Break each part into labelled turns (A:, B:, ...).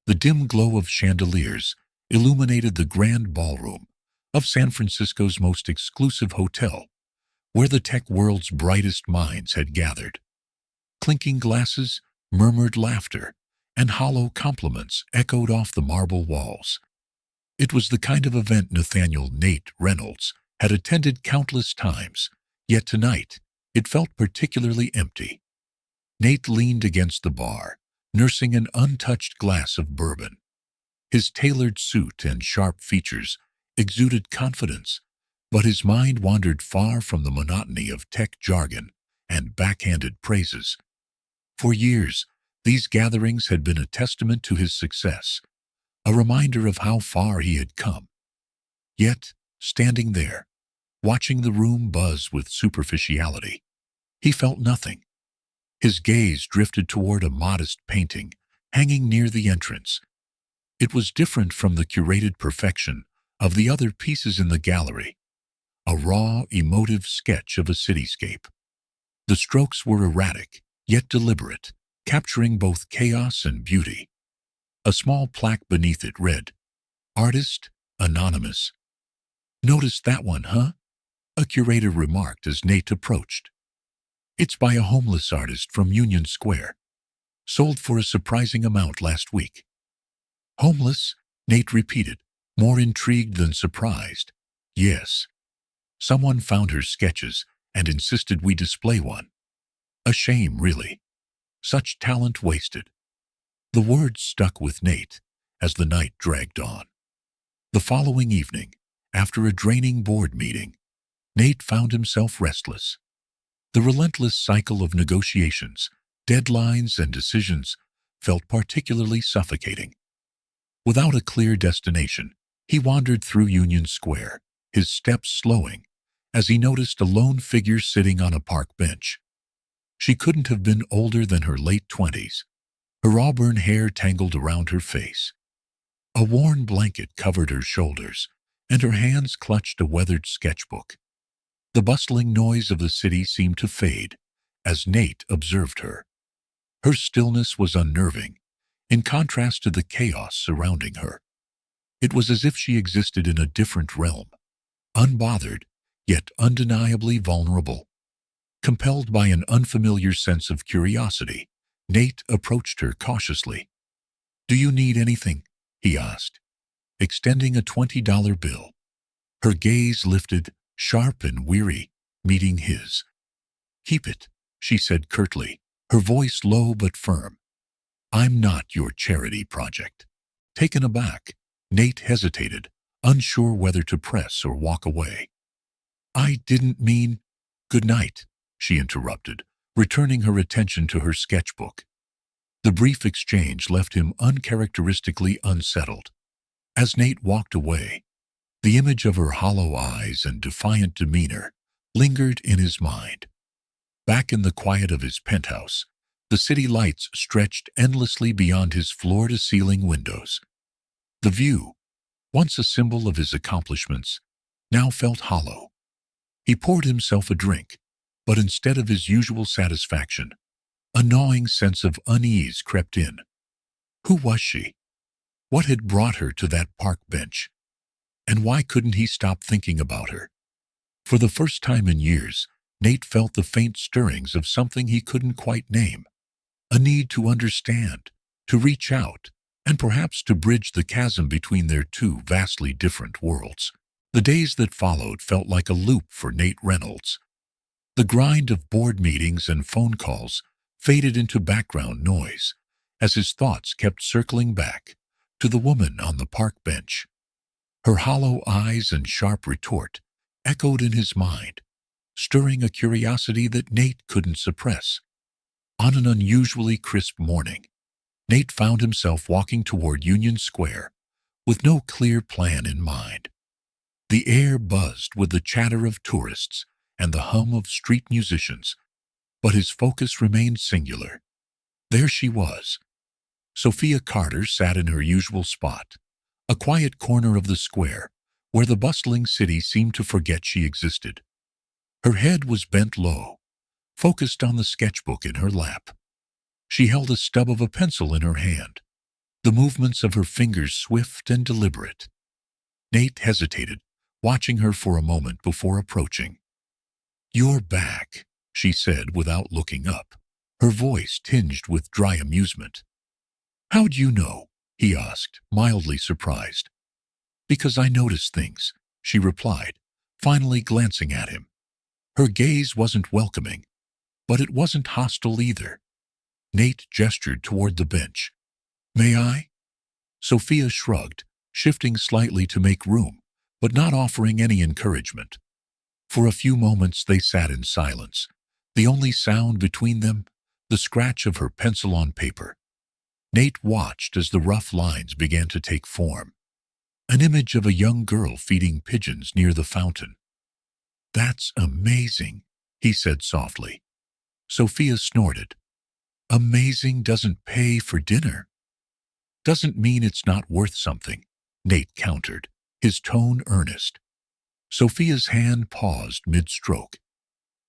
A: The dim glow of chandeliers illuminated the grand ballroom of San Francisco's most exclusive hotel, where the tech world's brightest minds had gathered. Clinking glasses, murmured laughter, and hollow compliments echoed off the marble walls. It was the kind of event Nathaniel Nate Reynolds had attended countless times, yet tonight it felt particularly empty. Nate leaned against the bar, nursing an untouched glass of bourbon. His tailored suit and sharp features exuded confidence, but his mind wandered far from the monotony of tech jargon and backhanded praises. For years, these gatherings had been a testament to his success, a reminder of how far he had come. Yet, standing there, watching the room buzz with superficiality, he felt nothing. His gaze drifted toward a modest painting hanging near the entrance. It was different from the curated perfection of the other pieces in the gallery, a raw, emotive sketch of a cityscape. The strokes were erratic, yet deliberate, capturing both chaos and beauty. A small plaque beneath it read, "Artist, Anonymous." "Noticed that one, huh?" a curator remarked as Nate approached. "It's by a homeless artist from Union Square. Sold for a surprising amount last week." "Homeless?" Nate repeated, more intrigued than surprised. "Yes. Someone found her sketches and insisted we display one. A shame, really. Such talent wasted." The words stuck with Nate as the night dragged on. The following evening, after a draining board meeting, Nate found himself restless. The relentless cycle of negotiations, deadlines, and decisions felt particularly suffocating. Without a clear destination, he wandered through Union Square, his steps slowing, as he noticed a lone figure sitting on a park bench. She couldn't have been older than her late 20s, her auburn hair tangled around her face. A worn blanket covered her shoulders, and her hands clutched a weathered sketchbook. The bustling noise of the city seemed to fade as Nate observed her. Her stillness was unnerving, in contrast to the chaos surrounding her. It was as if she existed in a different realm, unbothered, yet undeniably vulnerable. Compelled by an unfamiliar sense of curiosity, Nate approached her cautiously. "Do you need anything?" he asked, extending a $20 bill. Her gaze lifted, sharp and weary, meeting his. "Keep it," she said curtly, her voice low but firm. "I'm not your charity project." Taken aback, Nate hesitated, unsure whether to press or walk away. "I didn't mean—" "Good night," she interrupted, returning her attention to her sketchbook. The brief exchange left him uncharacteristically unsettled. As Nate walked away, the image of her hollow eyes and defiant demeanor lingered in his mind. Back in the quiet of his penthouse, the city lights stretched endlessly beyond his floor-to-ceiling windows. The view, once a symbol of his accomplishments, now felt hollow. He poured himself a drink, but instead of his usual satisfaction, a gnawing sense of unease crept in. Who was she? What had brought her to that park bench? And why couldn't he stop thinking about her? For the first time in years, Nate felt the faint stirrings of something he couldn't quite name. A need to understand, to reach out, and perhaps to bridge the chasm between their two vastly different worlds. The days that followed felt like a loop for Nate Reynolds. The grind of board meetings and phone calls faded into background noise as his thoughts kept circling back to the woman on the park bench. Her hollow eyes and sharp retort echoed in his mind, stirring a curiosity that Nate couldn't suppress. On an unusually crisp morning, Nate found himself walking toward Union Square with no clear plan in mind. The air buzzed with the chatter of tourists and the hum of street musicians, but his focus remained singular. There she was. Sophia Carter sat in her usual spot, a quiet corner of the square where the bustling city seemed to forget she existed. Her head was bent low, focused on the sketchbook in her lap. She held a stub of a pencil in her hand. the movements of her fingers swift and deliberate. Nate hesitated, watching her for a moment before approaching. "You're back," she said without looking up, her voice tinged with dry amusement. "How'd you know?" he asked, mildly surprised. "Because I notice things," she replied, finally glancing at him. Her gaze wasn't welcoming, but it wasn't hostile either. Nate gestured toward the bench. "May I?" Sophia shrugged, shifting slightly to make room, but not offering any encouragement. For a few moments they sat in silence, the only sound between them, the scratch of her pencil on paper. Nate watched as the rough lines began to take form. An image of a young girl feeding pigeons near the fountain. "That's amazing," he said softly. Sophia snorted. "Amazing doesn't pay for dinner." "Doesn't mean it's not worth something," Nate countered, his tone earnest. Sophia's hand paused mid-stroke.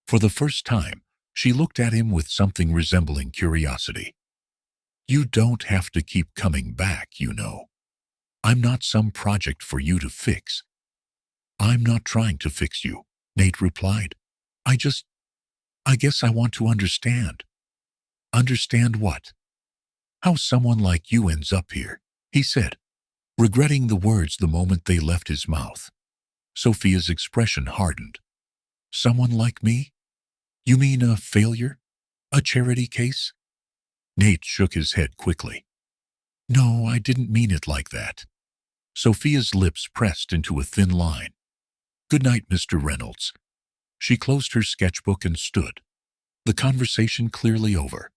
A: For the first time, she looked at him with something resembling curiosity. "You don't have to keep coming back, you know. I'm not some project for you to fix." "I'm not trying to fix you," Nate replied. I guess I want to understand." "Understand what?" "How someone like you ends up here," he said, regretting the words the moment they left his mouth. Sophia's expression hardened. "Someone like me? You mean a failure? A charity case?" Nate shook his head quickly. "No, I didn't mean it like that." Sophia's lips pressed into a thin line. "Good night, Mr. Reynolds." She closed her sketchbook and stood, the conversation clearly over.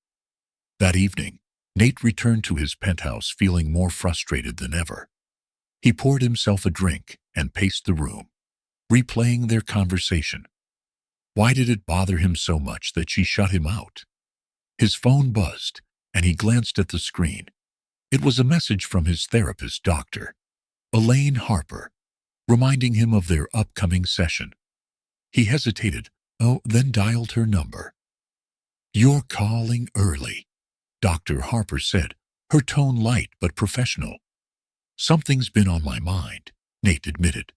A: That evening, Nate returned to his penthouse feeling more frustrated than ever. He poured himself a drink and paced the room, replaying their conversation. Why did it bother him so much that she shut him out? His phone buzzed, and he glanced at the screen. It was a message from his therapist doctor, Elaine Harper, reminding him of their upcoming session. He hesitated, then dialed her number. "You're calling early," Dr. Harper said, her tone light but professional. "Something's been on my mind," Nate admitted.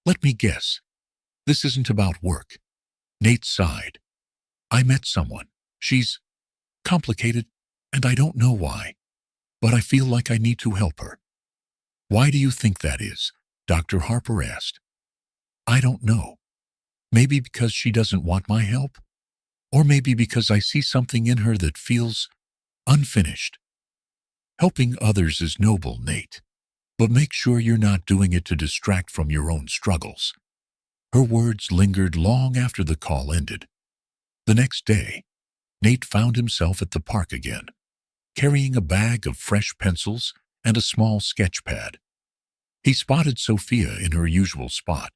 A: "Let me guess. This isn't about work." Nate sighed. "I met someone. She's complicated, and I don't know why, but I feel like I need to help her." "Why do you think that is?" Dr. Harper asked. "I don't know. Maybe because she doesn't want my help? Or maybe because I see something in her that feels unfinished." "Helping others is noble, Nate, but make sure you're not doing it to distract from your own struggles." Her words lingered long after the call ended. The next day, Nate found himself at the park again, carrying a bag of fresh pencils and a small sketch pad. He spotted Sophia in her usual spot,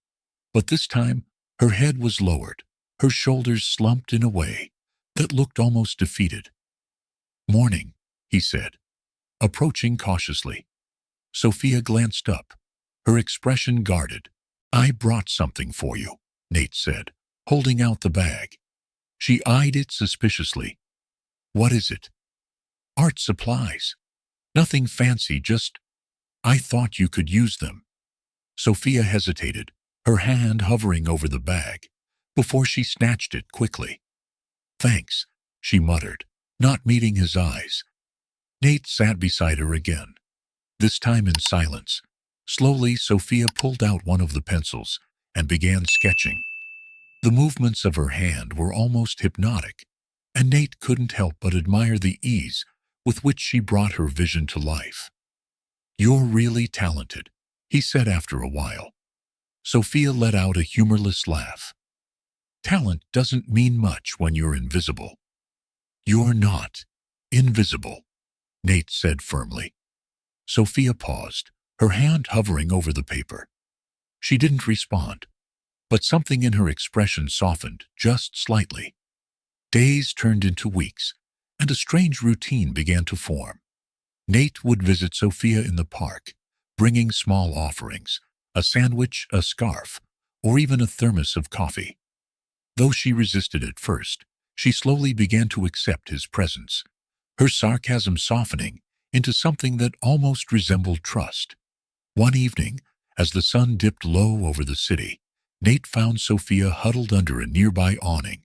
A: but this time her head was lowered, her shoulders slumped in a way that looked almost defeated. "Morning," he said, approaching cautiously. Sophia glanced up, her expression guarded. "I brought something for you," Nate said, holding out the bag. She eyed it suspiciously. "What is it?" "Art supplies. Nothing fancy, just I thought you could use them." Sophia hesitated, her hand hovering over the bag, before she snatched it quickly. "Thanks," she muttered, not meeting his eyes. Nate sat beside her again, this time in silence. Slowly, Sophia pulled out one of the pencils and began sketching. The movements of her hand were almost hypnotic, and Nate couldn't help but admire the ease with which she brought her vision to life. "You're really talented," he said after a while. Sophia let out a humorless laugh. "Talent doesn't mean much when you're invisible." "You're not invisible," Nate said firmly. Sophia paused, her hand hovering over the paper. She didn't respond, but something in her expression softened just slightly. Days turned into weeks, and a strange routine began to form. Nate would visit Sophia in the park, bringing small offerings, a sandwich, a scarf, or even a thermos of coffee. Though she resisted at first, she slowly began to accept his presence, her sarcasm softening into something that almost resembled trust. One evening, as the sun dipped low over the city, Nate found Sophia huddled under a nearby awning,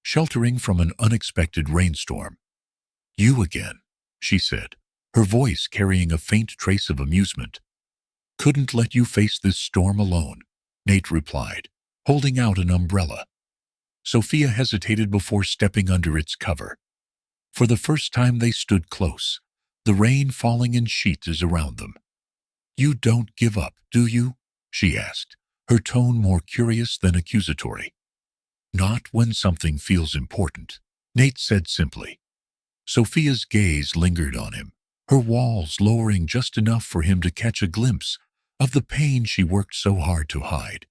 A: sheltering from an unexpected rainstorm. "You again," she said, her voice carrying a faint trace of amusement. "Couldn't let you face this storm alone," Nate replied, holding out an umbrella. Sophia hesitated before stepping under its cover. For the first time they stood close, the rain falling in sheets around them. "You don't give up, do you?" she asked, her tone more curious than accusatory. "Not when something feels important," Nate said simply. Sophia's gaze lingered on him, her walls lowering just enough for him to catch a glimpse of the pain she worked so hard to hide.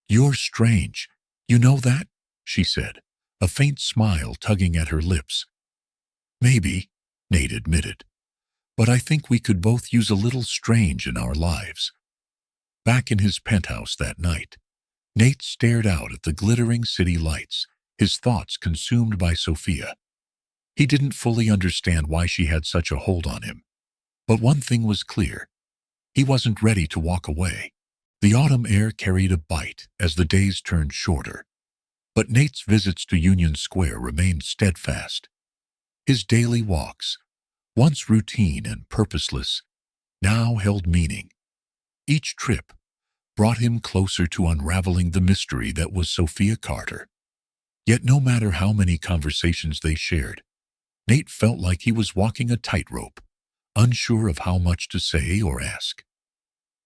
A: "You're strange, you know that?" she said, a faint smile tugging at her lips. "Maybe," Nate admitted, "but I think we could both use a little strange in our lives." Back in his penthouse that night, Nate stared out at the glittering city lights, his thoughts consumed by Sophia. He didn't fully understand why she had such a hold on him. But one thing was clear. He wasn't ready to walk away. The autumn air carried a bite as the days turned shorter. But Nate's visits to Union Square remained steadfast. His daily walks, once routine and purposeless, now held meaning. Each trip brought him closer to unraveling the mystery that was Sophia Carter. Yet no matter how many conversations they shared, Nate felt like he was walking a tightrope, unsure of how much to say or ask.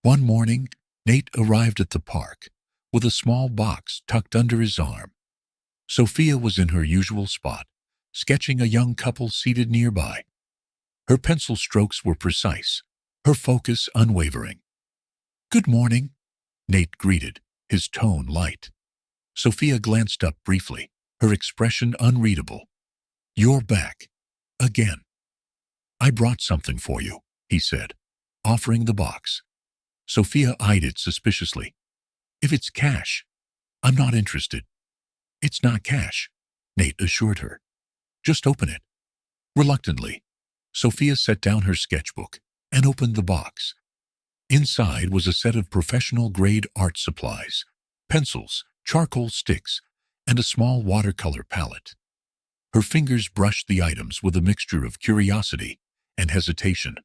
A: One morning, Nate arrived at the park with a small box tucked under his arm. Sophia was in her usual spot, sketching a young couple seated nearby. Her pencil strokes were precise, her focus unwavering. "Good morning," Nate greeted, his tone light. Sophia glanced up briefly, her expression unreadable. "You're back. Again." "I brought something for you," he said, offering the box. Sophia eyed it suspiciously. "If it's cash, I'm not interested." "It's not cash," Nate assured her. "Just open it." Reluctantly, Sophia set down her sketchbook and opened the box. Inside was a set of professional-grade art supplies, pencils, charcoal sticks, and a small watercolor palette. Her fingers brushed the items with a mixture of curiosity and hesitation.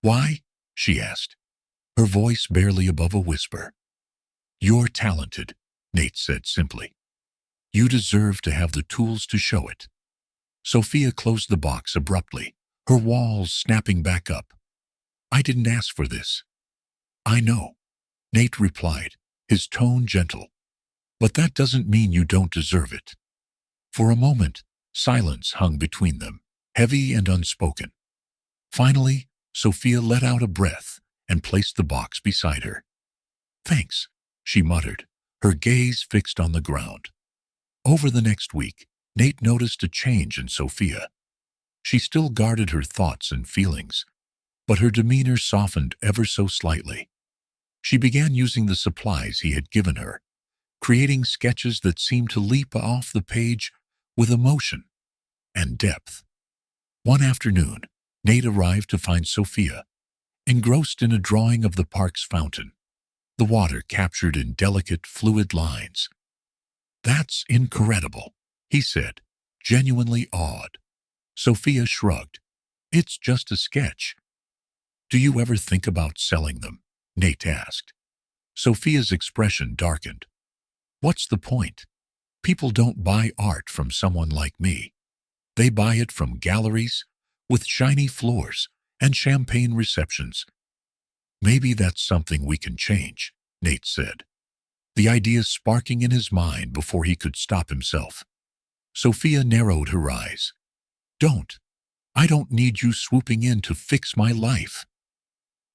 A: "Why?" she asked, her voice barely above a whisper. "You're talented," Nate said simply. "You deserve to have the tools to show it." Sophia closed the box abruptly, her walls snapping back up. "I didn't ask for this." "I know," Nate replied, his tone gentle. "But that doesn't mean you don't deserve it." For a moment, silence hung between them, heavy and unspoken. Finally, Sophia let out a breath and placed the box beside her. "Thanks," she muttered, her gaze fixed on the ground. Over the next week, Nate noticed a change in Sophia. She still guarded her thoughts and feelings, but her demeanor softened ever so slightly. She began using the supplies he had given her, creating sketches that seemed to leap off the page with emotion and depth. One afternoon, Nate arrived to find Sophia engrossed in a drawing of the park's fountain, the water captured in delicate, fluid lines. "That's incredible," he said, genuinely awed. Sophia shrugged. "It's just a sketch." "Do you ever think about selling them?" Nate asked. Sophia's expression darkened. "What's the point? People don't buy art from someone like me. They buy it from galleries with shiny floors and champagne receptions." "Maybe that's something we can change," Nate said, the idea sparking in his mind before he could stop himself. Sophia narrowed her eyes. "Don't. I don't need you swooping in to fix my life."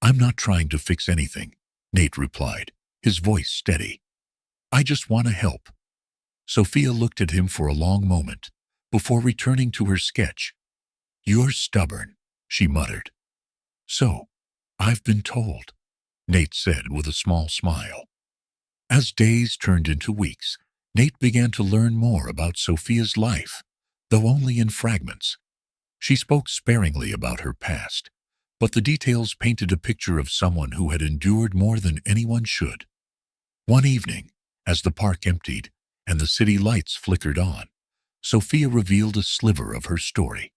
A: "I'm not trying to fix anything," Nate replied, his voice steady. "I just want to help." Sophia looked at him for a long moment before returning to her sketch. "You're stubborn," she muttered. "So, I've been told," Nate said with a small smile. As days turned into weeks, Nate began to learn more about Sophia's life, though only in fragments. She spoke sparingly about her past, but the details painted a picture of someone who had endured more than anyone should. One evening, as the park emptied and the city lights flickered on, Sophia revealed a sliver of her story.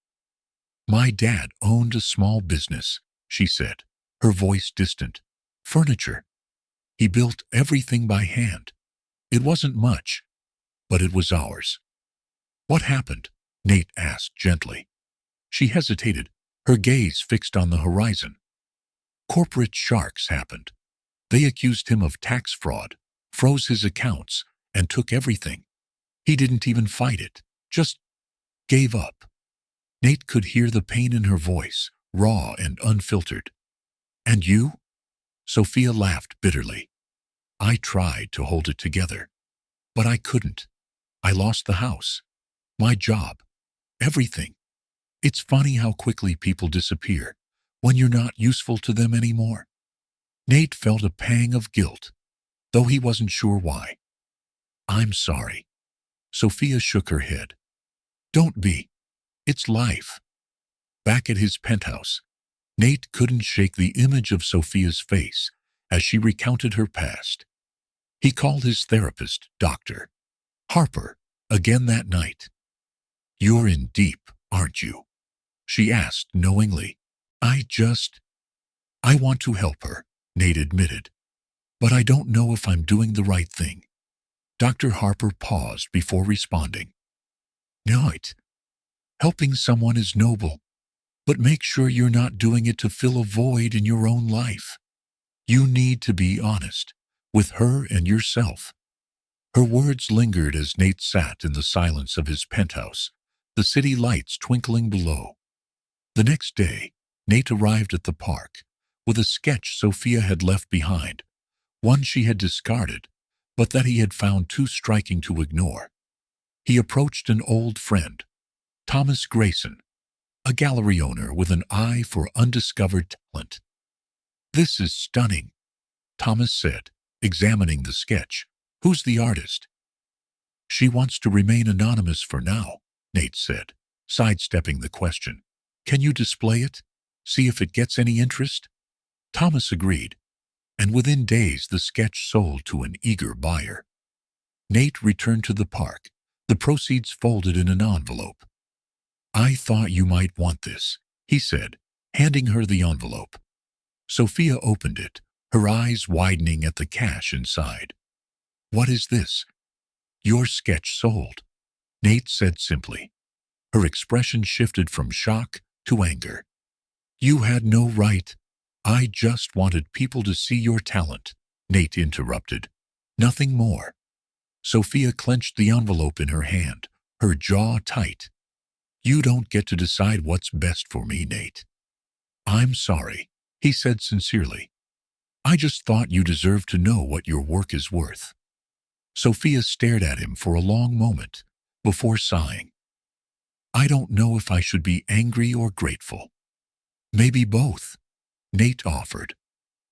A: "My dad owned a small business," she said, her voice distant. "Furniture. He built everything by hand. It wasn't much, but it was ours." "What happened?" Nate asked gently. She hesitated, her gaze fixed on the horizon. "Corporate sharks happened. They accused him of tax fraud, froze his accounts, and took everything. He didn't even fight it, just gave up." Nate could hear the pain in her voice, raw and unfiltered. "And you?" Sophia laughed bitterly. "I tried to hold it together, but I couldn't. I lost the house, my job, everything. It's funny how quickly people disappear when you're not useful to them anymore." Nate felt a pang of guilt, though he wasn't sure why. "I'm sorry." Sophia shook her head. "Don't be. It's life." Back at his penthouse, Nate couldn't shake the image of Sophia's face as she recounted her past. He called his therapist Dr. Harper again that night. "You're in deep, aren't you?" she asked knowingly. I want to help her," Nate admitted, "but I don't know if I'm doing the right thing." Dr. Harper paused before responding. "Nate, helping someone is noble, but make sure you're not doing it to fill a void in your own life. You need to be honest with her and yourself." Her words lingered as Nate sat in the silence of his penthouse, the city lights twinkling below. The next day, Nate arrived at the park with a sketch Sophia had left behind, one she had discarded, but that he had found too striking to ignore. He approached an old friend, Thomas Grayson, a gallery owner with an eye for undiscovered talent. "This is stunning," Thomas said, examining the sketch. "Who's the artist?" "She wants to remain anonymous for now," Nate said, sidestepping the question. "Can you display it? See if it gets any interest?" Thomas agreed, and within days the sketch sold to an eager buyer. Nate returned to the park, the proceeds folded in an envelope. "I thought you might want this," he said, handing her the envelope. Sophia opened it, her eyes widening at the cash inside. "What is this?" "Your sketch sold," Nate said simply. Her expression shifted from shock to anger. "You had no right. I just wanted people to see your talent," Nate interrupted. "Nothing more." Sophia clenched the envelope in her hand, her jaw tight. "You don't get to decide what's best for me, Nate." "I'm sorry," he said sincerely. "I just thought you deserved to know what your work is worth." Sophia stared at him for a long moment before sighing. "I don't know if I should be angry or grateful." "Maybe both," Nate offered,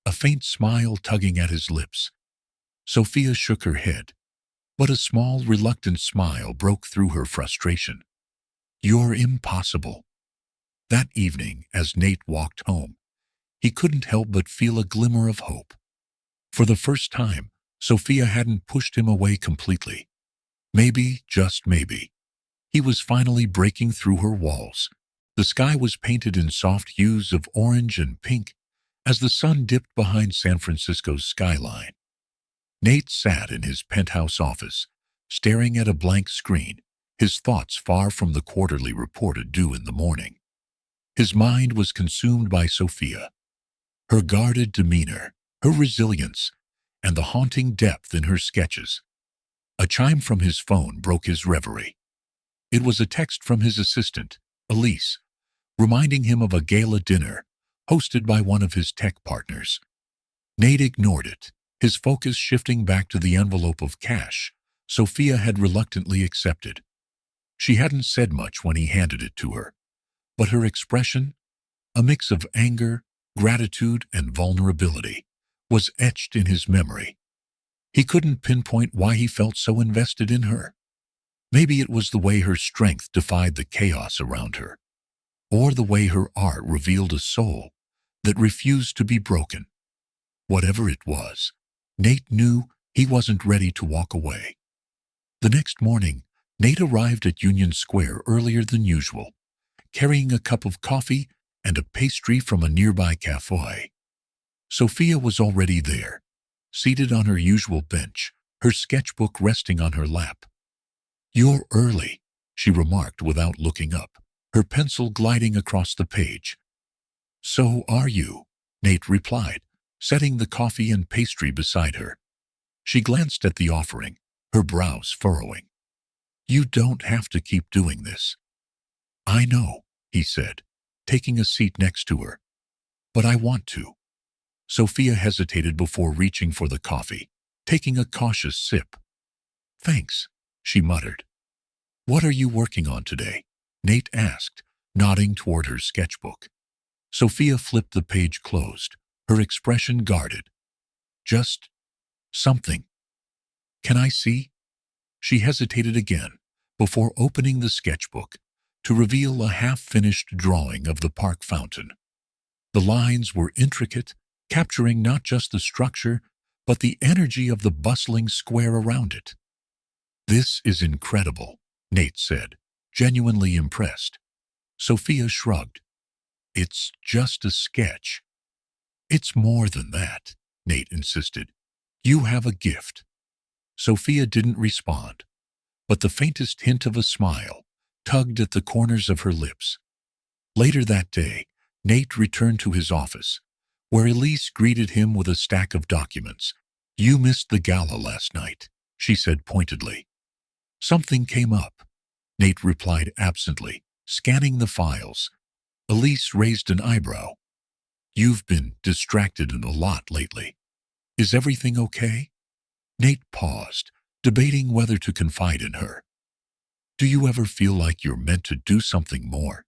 A: a faint smile tugging at his lips. Sophia shook her head, but a small, reluctant smile broke through her frustration. "You're impossible." That evening, as Nate walked home, he couldn't help but feel a glimmer of hope. For the first time, Sophia hadn't pushed him away completely. Maybe, just maybe, he was finally breaking through her walls. The sky was painted in soft hues of orange and pink as the sun dipped behind San Francisco's skyline. Nate sat in his penthouse office, staring at a blank screen, his thoughts far from the quarterly report due in the morning. His mind was consumed by Sophia, her guarded demeanor, her resilience, and the haunting depth in her sketches. A chime from his phone broke his reverie. It was a text from his assistant, Elise, reminding him of a gala dinner hosted by one of his tech partners. Nate ignored it, his focus shifting back to the envelope of cash Sophia had reluctantly accepted. She hadn't said much when he handed it to her, but her expression, a mix of anger, gratitude, and vulnerability, was etched in his memory. He couldn't pinpoint why he felt so invested in her. Maybe it was the way her strength defied the chaos around her. or the way her art revealed a soul that refused to be broken. Whatever it was, Nate knew he wasn't ready to walk away. The next morning, Nate arrived at Union Square earlier than usual, carrying a cup of coffee and a pastry from a nearby cafe. Sophia was already there, seated on her usual bench, her sketchbook resting on her lap. "You're early," she remarked without looking up, her pencil gliding across the page. "So are you," Nate replied, setting the coffee and pastry beside her. She glanced at the offering, her brows furrowing. "You don't have to keep doing this." "I know," he said, taking a seat next to her. "But I want to." Sophia hesitated before reaching for the coffee, taking a cautious sip. "Thanks," she muttered. "What are you working on today?" Nate asked, nodding toward her sketchbook. Sophia flipped the page closed, her expression guarded. "Just something. Can I see?" She hesitated again before opening the sketchbook to reveal a half-finished drawing of the park fountain. The lines were intricate, capturing not just the structure, but the energy of the bustling square around it. "This is incredible," Nate said, genuinely impressed. Sophia shrugged. "It's just a sketch." "It's more than that," Nate insisted. "You have a gift." Sophia didn't respond, but the faintest hint of a smile tugged at the corners of her lips. Later that day, Nate returned to his office, where Elise greeted him with a stack of documents. "You missed the gala last night," she said pointedly. "Something came up," Nate replied absently, scanning the files. Elise raised an eyebrow. "You've been distracted a lot lately. Is everything okay?" Nate paused, debating whether to confide in her. "Do you ever feel like you're meant to do something more?"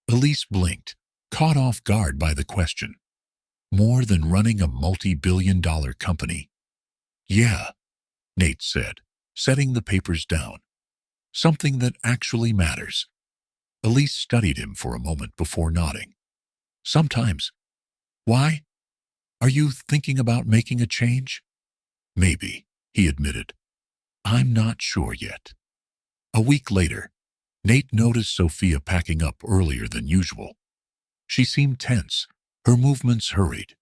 A: Elise blinked, caught off guard by the question. "More than running a multi-billion-dollar company?" "Yeah," Nate said, setting the papers down. "Something that actually matters." Elise studied him for a moment before nodding. "Sometimes." "Why? Are you thinking about making a change?" "Maybe," he admitted. "I'm not sure yet." A week later, Nate noticed Sophia packing up earlier than usual. She seemed tense, her movements hurried.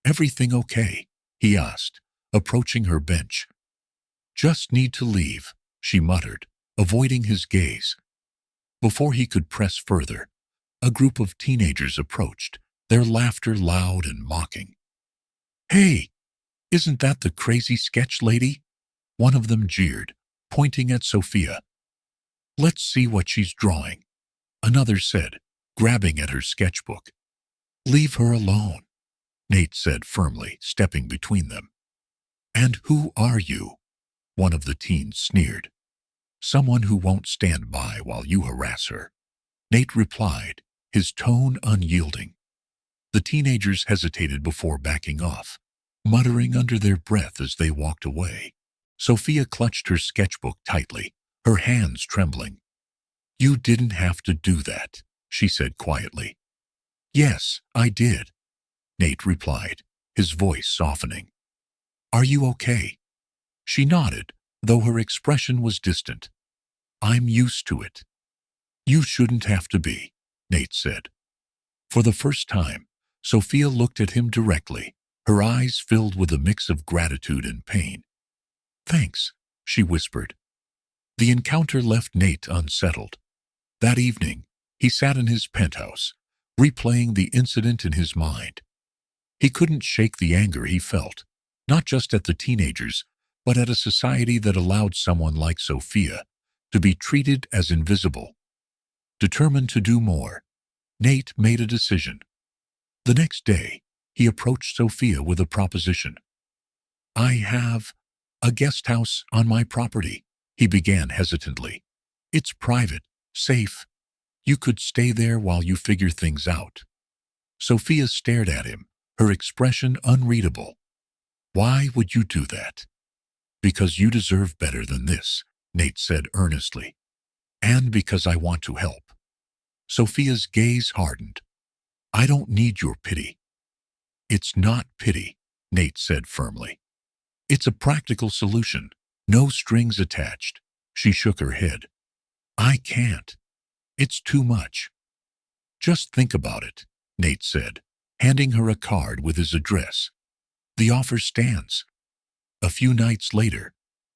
A: "Everything okay?" he asked, approaching her bench. "Just need to leave," she muttered, avoiding his gaze. Before he could press further, a group of teenagers approached, their laughter loud and mocking. "Hey, isn't that the crazy sketch lady?" One of them jeered, pointing at Sophia. "Let's see what she's drawing," another said, grabbing at her sketchbook. "Leave her alone," Nate said firmly, stepping between them. "And who are you?" one of the teens sneered. "Someone who won't stand by while you harass her," Nate replied, his tone unyielding. The teenagers hesitated before backing off, muttering under their breath as they walked away. Sophia clutched her sketchbook tightly, her hands trembling. "You didn't have to do that," she said quietly. "Yes, I did," Nate replied, his voice softening. "Are you okay?" She nodded, though her expression was distant. "I'm used to it." "You shouldn't have to be," Nate said. For the first time, Sophia looked at him directly, her eyes filled with a mix of gratitude and pain. "Thanks," she whispered. The encounter left Nate unsettled. That evening, he sat in his penthouse, replaying the incident in his mind. He couldn't shake the anger he felt, not just at the teenagers, but at a society that allowed someone like Sophia to be treated as invisible. Determined to do more, Nate made a decision. The next day, he approached Sophia with a proposition. "I have a guest house on my property," he began hesitantly. "It's private, safe. You could stay there while you figure things out." Sophia stared at him, her expression unreadable. "Why would you do that?" "Because you deserve better than this," Nate said earnestly. "And because I want to help." Sophia's gaze hardened. I don't need your pity. It's not pity, Nate said firmly. It's a practical solution. No strings attached. She shook her head. I can't. It's too much. Just think about it, Nate said, handing her a card with his address. The offer stands. A few nights later,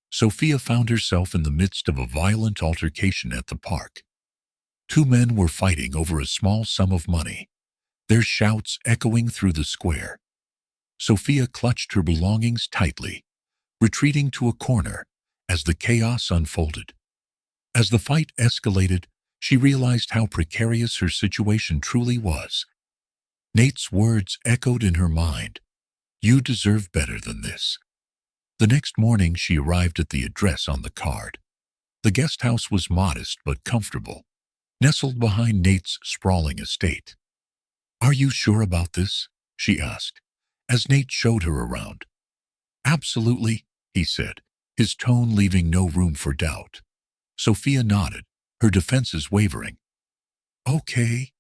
A: Sophia found herself in the midst of a violent altercation at the park. Two men were fighting over a small sum of money, their shouts echoing through the square. Sophia clutched her belongings tightly, retreating to a corner as the chaos unfolded. As the fight escalated, she realized how precarious her situation truly was. Nate's words echoed in her mind. You deserve better than this. The next morning she arrived at the address on the card. The guest house was modest but comfortable, nestled behind Nate's sprawling estate. Are you sure about this? She asked, as Nate showed her around. Absolutely, he said, his tone leaving no room for doubt. Sophia nodded, her defenses wavering. Okay,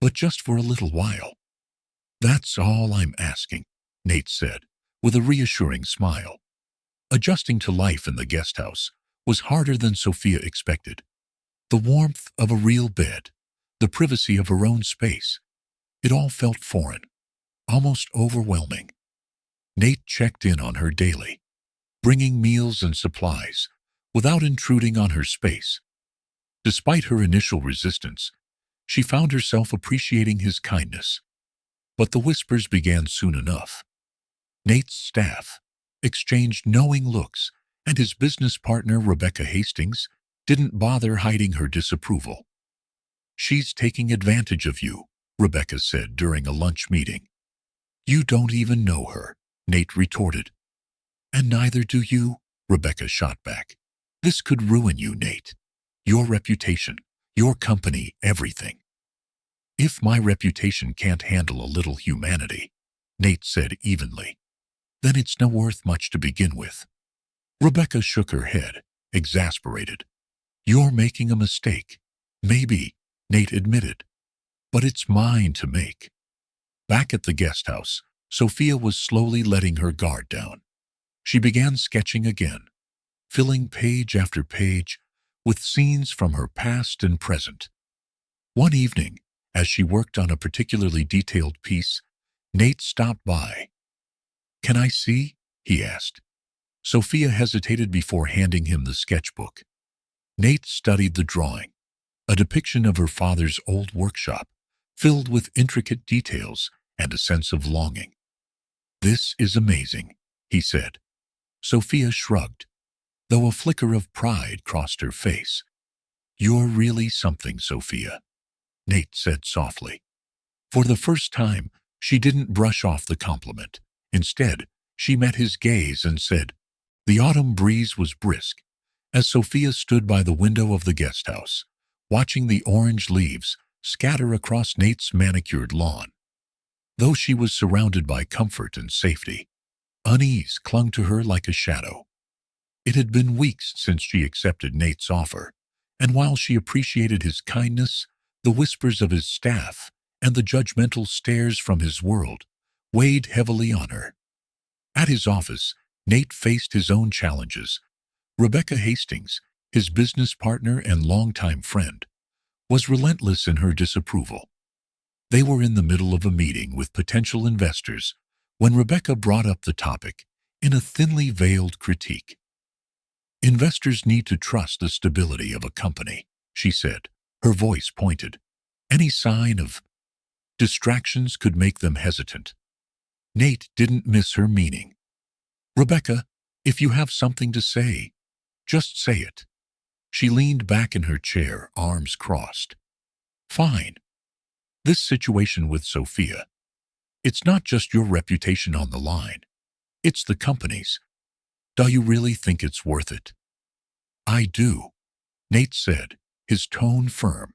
A: but just for a little while. That's all I'm asking, Nate said, with a reassuring smile. Adjusting to life in the guest house was harder than Sophia expected. The warmth of a real bed, the privacy of her own space, it all felt foreign, almost overwhelming. Nate checked in on her daily, bringing meals and supplies without intruding on her space. Despite her initial resistance, she found herself appreciating his kindness. But the whispers began soon enough. Nate's staff exchanged knowing looks, and his business partner, Rebecca Hastings, didn't bother hiding her disapproval. She's taking advantage of you, Rebecca said during a lunch meeting. You don't even know her, Nate retorted. And neither do you, Rebecca shot back. This could ruin you, Nate. Your reputation, your company, everything. If my reputation can't handle a little humanity, Nate said evenly, then it's not worth much to begin with. Rebecca shook her head, exasperated. You're making a mistake. Maybe, Nate admitted, but it's mine to make. Back at the guest house, Sophia was slowly letting her guard down. She began sketching again, filling page after page with scenes from her past and present. One evening, as she worked on a particularly detailed piece, Nate stopped by. Can I see? He asked. Sophia hesitated before handing him the sketchbook. Nate studied the drawing, a depiction of her father's old workshop, filled with intricate details and a sense of longing. This is amazing, he said. Sophia shrugged, though a flicker of pride crossed her face. You're really something, Sophia, Nate said softly. For the first time, she didn't brush off the compliment. Instead, she met his gaze and said, the autumn breeze was brisk, as Sophia stood by the window of the guest house, watching the orange leaves scatter across Nate's manicured lawn. Though she was surrounded by comfort and safety, unease clung to her like a shadow. It had been weeks since she accepted Nate's offer, and while she appreciated his kindness, the whispers of his staff and the judgmental stares from his world weighed heavily on her. At his office, Nate faced his own challenges. Rebecca Hastings, his business partner and longtime friend, was relentless in her disapproval. They were in the middle of a meeting with potential investors when Rebecca brought up the topic in a thinly veiled critique. Investors need to trust the stability of a company, she said, her voice pointed. Any sign of distractions could make them hesitant. Nate didn't miss her meaning. Rebecca, if you have something to say, just say it. She leaned back in her chair, arms crossed. Fine. This situation with Sophia, it's not just your reputation on the line. It's the company's. Do you really think it's worth it? I do, Nate said, his tone firm.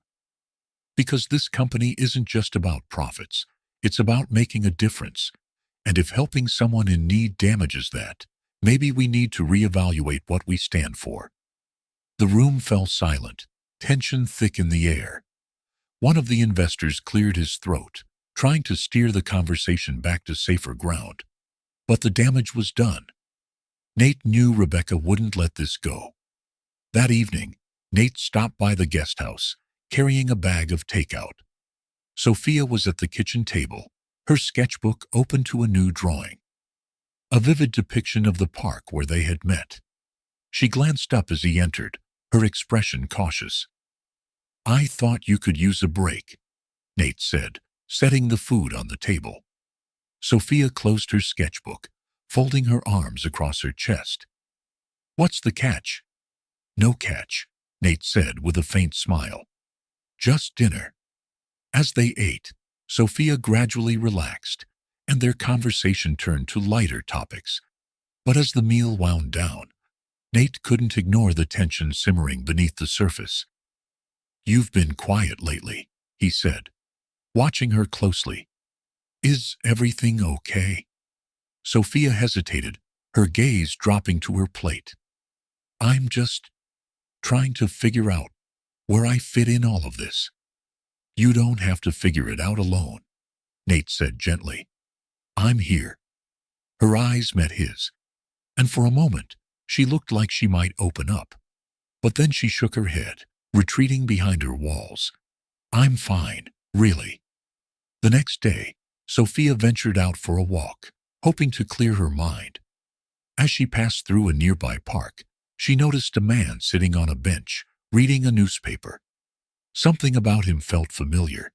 A: Because this company isn't just about profits. It's about making a difference. And if helping someone in need damages that, maybe we need to reevaluate what we stand for. The room fell silent, tension thick in the air. One of the investors cleared his throat, trying to steer the conversation back to safer ground. But the damage was done. Nate knew Rebecca wouldn't let this go. That evening, Nate stopped by the guest house, carrying a bag of takeout. Sophia was at the kitchen table, her sketchbook open to a new drawing. A vivid depiction of the park where they had met. She glanced up as he entered, her expression cautious. "I thought you could use a break," Nate said, setting the food on the table. Sophia closed her sketchbook, folding her arms across her chest. "What's the catch?" "No catch," Nate said with a faint smile. "Just dinner." As they ate, Sophia gradually relaxed, and their conversation turned to lighter topics. But as the meal wound down, Nate couldn't ignore the tension simmering beneath the surface. "You've been quiet lately," he said, watching her closely. "Is everything okay?" Sophia hesitated, her gaze dropping to her plate. "I'm just trying to figure out where I fit in all of this." "You don't have to figure it out alone," Nate said gently. "I'm here." Her eyes met his, and for a moment she looked like she might open up. But then she shook her head, retreating behind her walls. "I'm fine, really." The next day, Sophia ventured out for a walk, hoping to clear her mind. As she passed through a nearby park, she noticed a man sitting on a bench, reading a newspaper. Something about him felt familiar,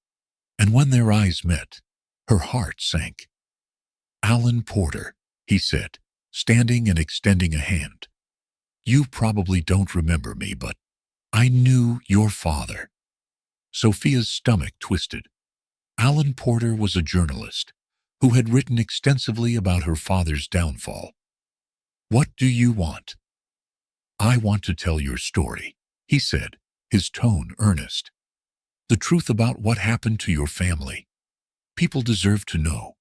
A: and when their eyes met, her heart sank. "Alan Porter," he said, standing and extending a hand. "You probably don't remember me, but I knew your father." Sophia's stomach twisted. Alan Porter was a journalist who had written extensively about her father's downfall. "What do you want?" "I want to tell your story," he said, his tone earnest. "The truth about what happened to your family. People deserve to know."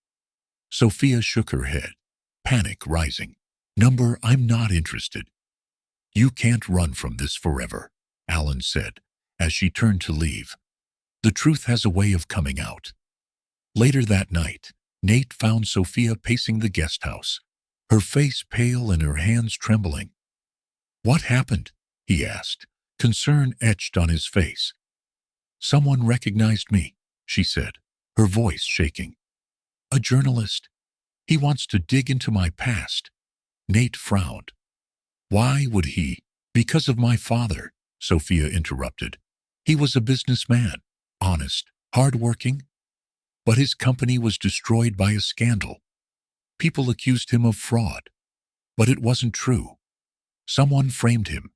A: Sophia shook her head, panic rising. "I'm not interested." "You can't run from this forever," Alan said, as she turned to leave. "The truth has a way of coming out." Later that night, Nate found Sophia pacing the guest house, her face pale and her hands trembling. "What happened?" he asked, concern etched on his face. "Someone recognized me," she said, her voice shaking. "A journalist. He wants to dig into my past." Nate frowned. "Why would he?" "Because of my father," Sophia interrupted. "He was a businessman, honest, hard-working. But his company was destroyed by a scandal. People accused him of fraud. But it wasn't true. Someone framed him."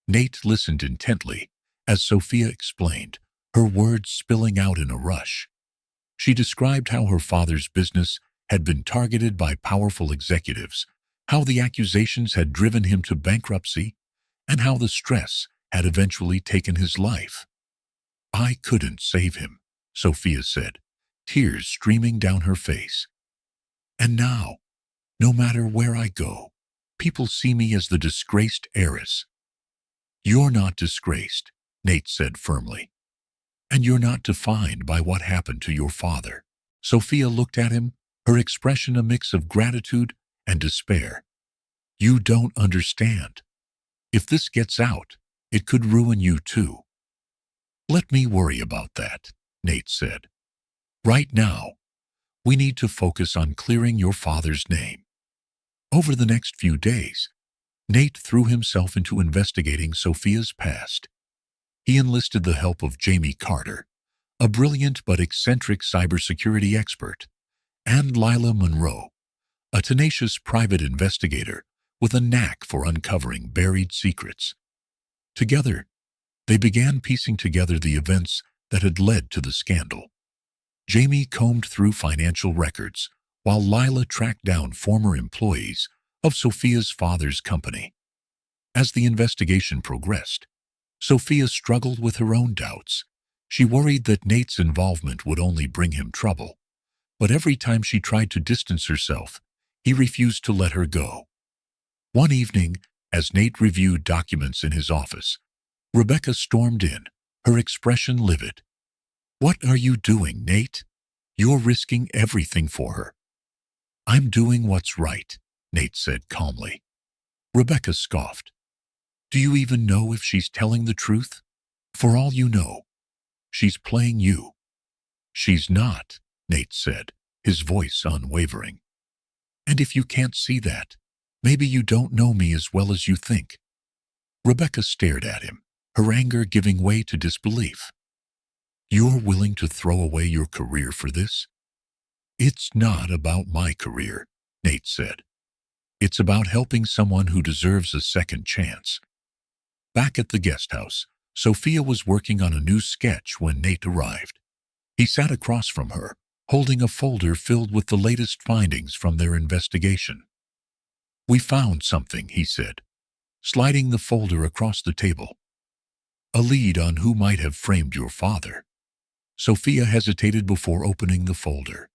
A: Nate listened intently as Sophia explained, her words spilling out in a rush. She described how her father's business had been targeted by powerful executives, how the accusations had driven him to bankruptcy, and how the stress had eventually taken his life. "I couldn't save him," Sophia said, tears streaming down her face. "And now, no matter where I go, people see me as the disgraced heiress." "You're not disgraced," Nate said firmly. "And you're not defined by what happened to your father." Sophia looked at him, her expression a mix of gratitude and despair. "You don't understand. If this gets out, it could ruin you too." "Let me worry about that," Nate said. "Right now, we need to focus on clearing your father's name." Over the next few days, Nate threw himself into investigating Sophia's past. He enlisted the help of Jamie Carter, a brilliant but eccentric cybersecurity expert, and Lila Monroe, a tenacious private investigator with a knack for uncovering buried secrets. Together, they began piecing together the events that had led to the scandal. Jamie combed through financial records, while Lila tracked down former employees of Sophia's father's company. As the investigation progressed, Sophia struggled with her own doubts. She worried that Nate's involvement would only bring him trouble. But every time she tried to distance herself, he refused to let her go. One evening, as Nate reviewed documents in his office, Rebecca stormed in, her expression livid. What are you doing, Nate? You're risking everything for her. I'm doing what's right, Nate said calmly. Rebecca scoffed. Do you even know if she's telling the truth? For all you know, she's playing you. She's not, Nate said, his voice unwavering. And if you can't see that, maybe you don't know me as well as you think. Rebecca stared at him, her anger giving way to disbelief. You're willing to throw away your career for this? It's not about my career, Nate said. It's about helping someone who deserves a second chance. Back at the guest house, Sophia was working on a new sketch when Nate arrived. He sat across from her, holding a folder filled with the latest findings from their investigation. We found something, he said, sliding the folder across the table. A lead on who might have framed your father. Sophia hesitated before opening the folder.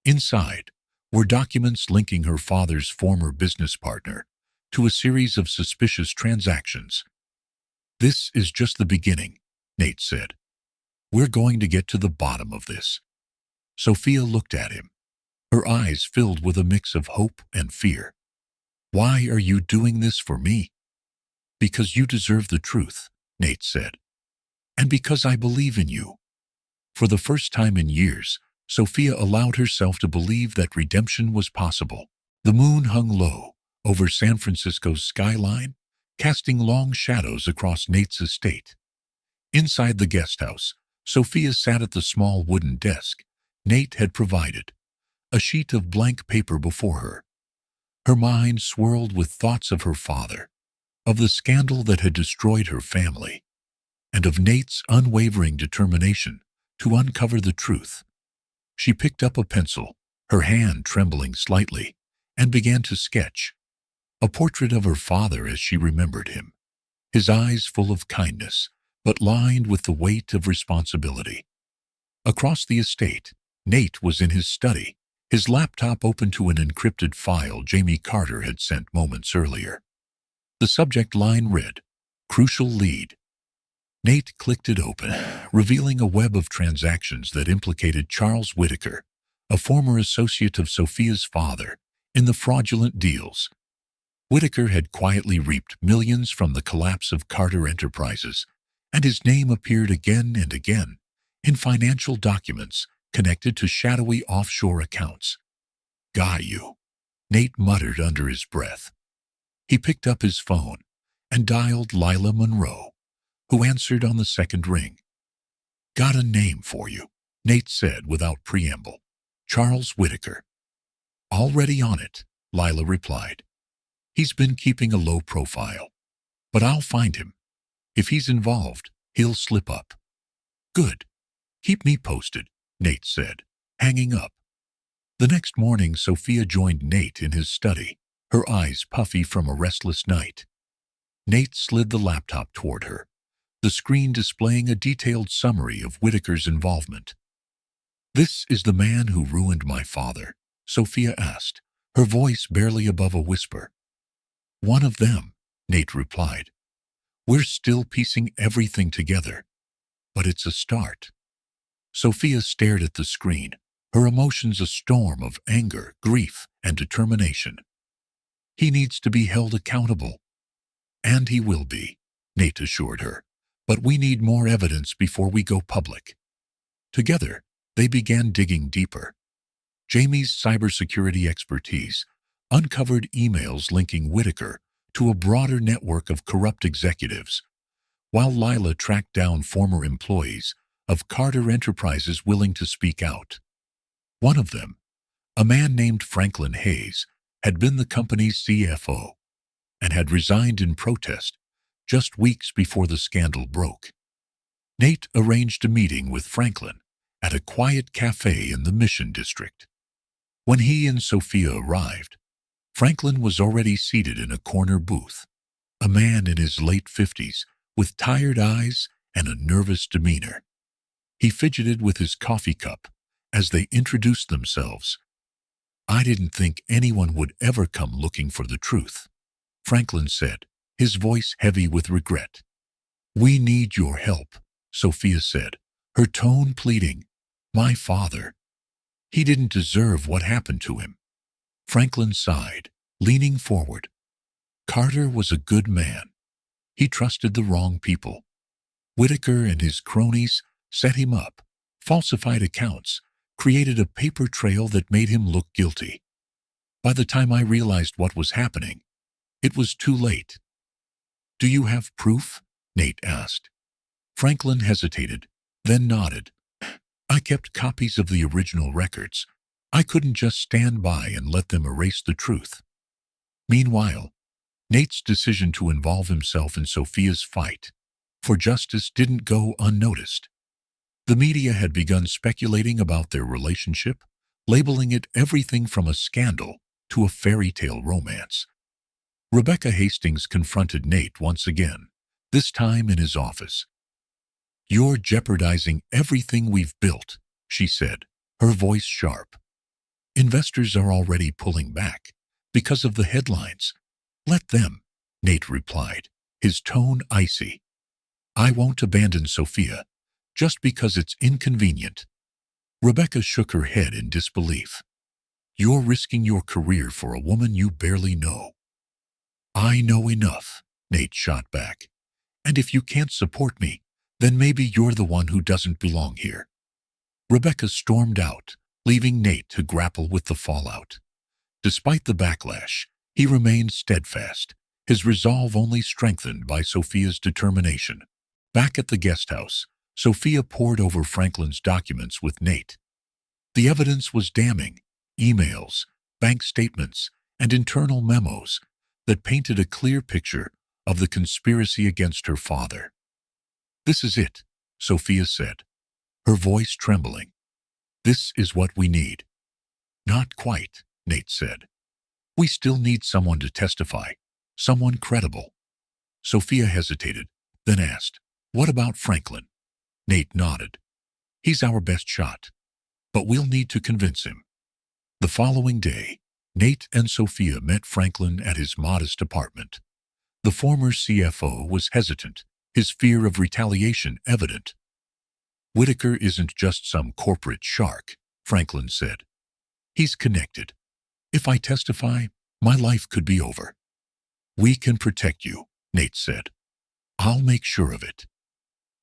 A: Inside were documents linking her father's former business partner to a series of suspicious transactions. This is just the beginning, Nate said. We're going to get to the bottom of this. Sophia looked at him, her eyes filled with a mix of hope and fear. Why are you doing this for me? Because you deserve the truth, Nate said. And because I believe in you. For the first time in years, Sophia allowed herself to believe that redemption was possible. The moon hung low over San Francisco's skyline, casting long shadows across Nate's estate. Inside the guest house, Sophia sat at the small wooden desk Nate had provided, a sheet of blank paper before her. Her mind swirled with thoughts of her father, of the scandal that had destroyed her family, and of Nate's unwavering determination to uncover the truth. She picked up a pencil, her hand trembling slightly, and began to sketch a portrait of her father as she remembered him, his eyes full of kindness, but lined with the weight of responsibility. Across the estate, Nate was in his study, his laptop open to an encrypted file Jamie Carter had sent moments earlier. The subject line read, Crucial Lead. Nate clicked it open, revealing a web of transactions that implicated Charles Whitaker, a former associate of Sophia's father, in the fraudulent deals. Whitaker had quietly reaped millions from the collapse of Carter Enterprises, and his name appeared again and again in financial documents connected to shadowy offshore accounts. Got you, Nate muttered under his breath. He picked up his phone and dialed Lila Monroe, who answered on the second ring. Got a name for you, Nate said without preamble. Charles Whitaker. Already on it, Lila replied. He's been keeping a low profile, but I'll find him. If he's involved, he'll slip up. Good. Keep me posted, Nate said, hanging up. The next morning, Sophia joined Nate in his study, her eyes puffy from a restless night. Nate slid the laptop toward her, the screen displaying a detailed summary of Whitaker's involvement. This is the man who ruined my father, Sophia asked, her voice barely above a whisper. One of them, Nate replied. We're still piecing everything together, but it's a start. Sophia stared at the screen, her emotions a storm of anger, grief, and determination. He needs to be held accountable. And he will be, Nate assured her, but we need more evidence before we go public. Together, they began digging deeper. Jamie's cybersecurity expertise uncovered emails linking Whitaker to a broader network of corrupt executives, while Lila tracked down former employees of Carter Enterprises willing to speak out. One of them, a man named Franklin Hayes, had been the company's CFO and had resigned in protest just weeks before the scandal broke. Nate arranged a meeting with Franklin at a quiet cafe in the Mission District. When he and Sophia arrived, Franklin was already seated in a corner booth, a man in his late 50s with tired eyes and a nervous demeanor. He fidgeted with his coffee cup as they introduced themselves. I didn't think anyone would ever come looking for the truth, Franklin said, his voice heavy with regret. We need your help, Sophia said, her tone pleading. My father. He didn't deserve what happened to him. Franklin sighed, leaning forward. Carter was a good man. He trusted the wrong people. Whitaker and his cronies set him up, falsified accounts, created a paper trail that made him look guilty. By the time I realized what was happening, it was too late. Do you have proof? Nate asked. Franklin hesitated, then nodded. I kept copies of the original records. I couldn't just stand by and let them erase the truth. Meanwhile, Nate's decision to involve himself in Sophia's fight for justice didn't go unnoticed. The media had begun speculating about their relationship, labeling it everything from a scandal to a fairy tale romance. Rebecca Hastings confronted Nate once again, this time in his office. You're jeopardizing everything we've built, she said, her voice sharp. Investors are already pulling back because of the headlines. Let them, Nate replied, his tone icy. I won't abandon Sophia just because it's inconvenient. Rebecca shook her head in disbelief. You're risking your career for a woman you barely know. I know enough, Nate shot back. And if you can't support me, then maybe you're the one who doesn't belong here. Rebecca stormed out, leaving Nate to grapple with the fallout. Despite the backlash, he remained steadfast, his resolve only strengthened by Sophia's determination. Back at the guest house, Sophia pored over Franklin's documents with Nate. The evidence was damning: emails, bank statements, and internal memos that painted a clear picture of the conspiracy against her father. This is it, Sophia said, her voice trembling. This is what we need. Not quite, Nate said. We still need someone to testify, someone credible. Sophia hesitated, then asked, What about Franklin? Nate nodded. He's our best shot, but we'll need to convince him. The following day, Nate and Sophia met Franklin at his modest apartment. The former CFO was hesitant, his fear of retaliation evident. Whitaker isn't just some corporate shark, Franklin said. He's connected. If I testify, my life could be over. We can protect you, Nate said. I'll make sure of it.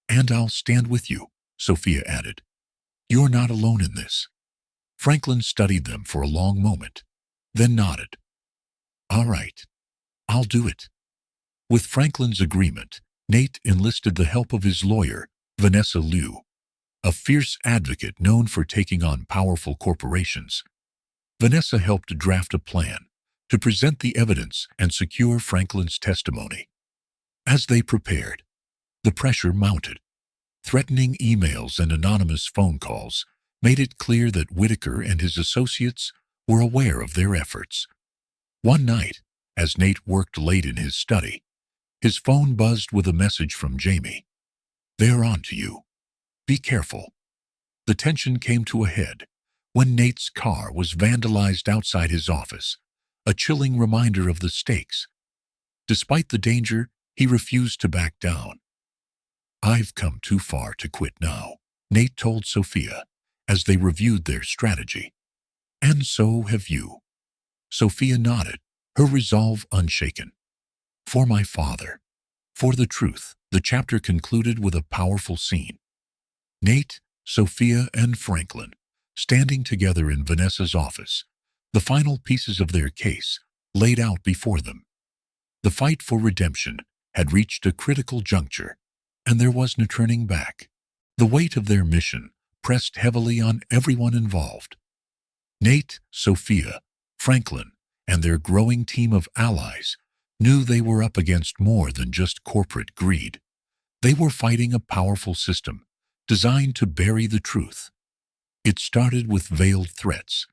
A: And I'll stand with you, Sophia added. You're not alone in this. Franklin studied them for a long moment, then nodded. All right, I'll do it. With Franklin's agreement, Nate enlisted the help of his lawyer, Vanessa Liu, a fierce advocate known for taking on powerful corporations. Vanessa helped draft a plan to present the evidence and secure Franklin's testimony. As they prepared, the pressure mounted. Threatening emails and anonymous phone calls made it clear that Whitaker and his associates were aware of their efforts. One night, as Nate worked late in his study, his phone buzzed with a message from Jamie. They're on to you. Be careful. The tension came to a head when Nate's car was vandalized outside his office, a chilling reminder of the stakes. Despite the danger, he refused to back down. I've come too far to quit now, Nate told Sophia as they reviewed their strategy. And so have you. Sophia nodded, her resolve unshaken. For my father, for the truth. The chapter concluded with a powerful scene. Nate, Sophia, and Franklin standing together in Vanessa's office, the final pieces of their case laid out before them. The fight for redemption had reached a critical juncture, and there was no turning back. The weight of their mission pressed heavily on everyone involved. Nate, Sophia, Franklin, and their growing team of allies knew they were up against more than just corporate greed. They were fighting a powerful system designed to bury the truth. It started with veiled threats.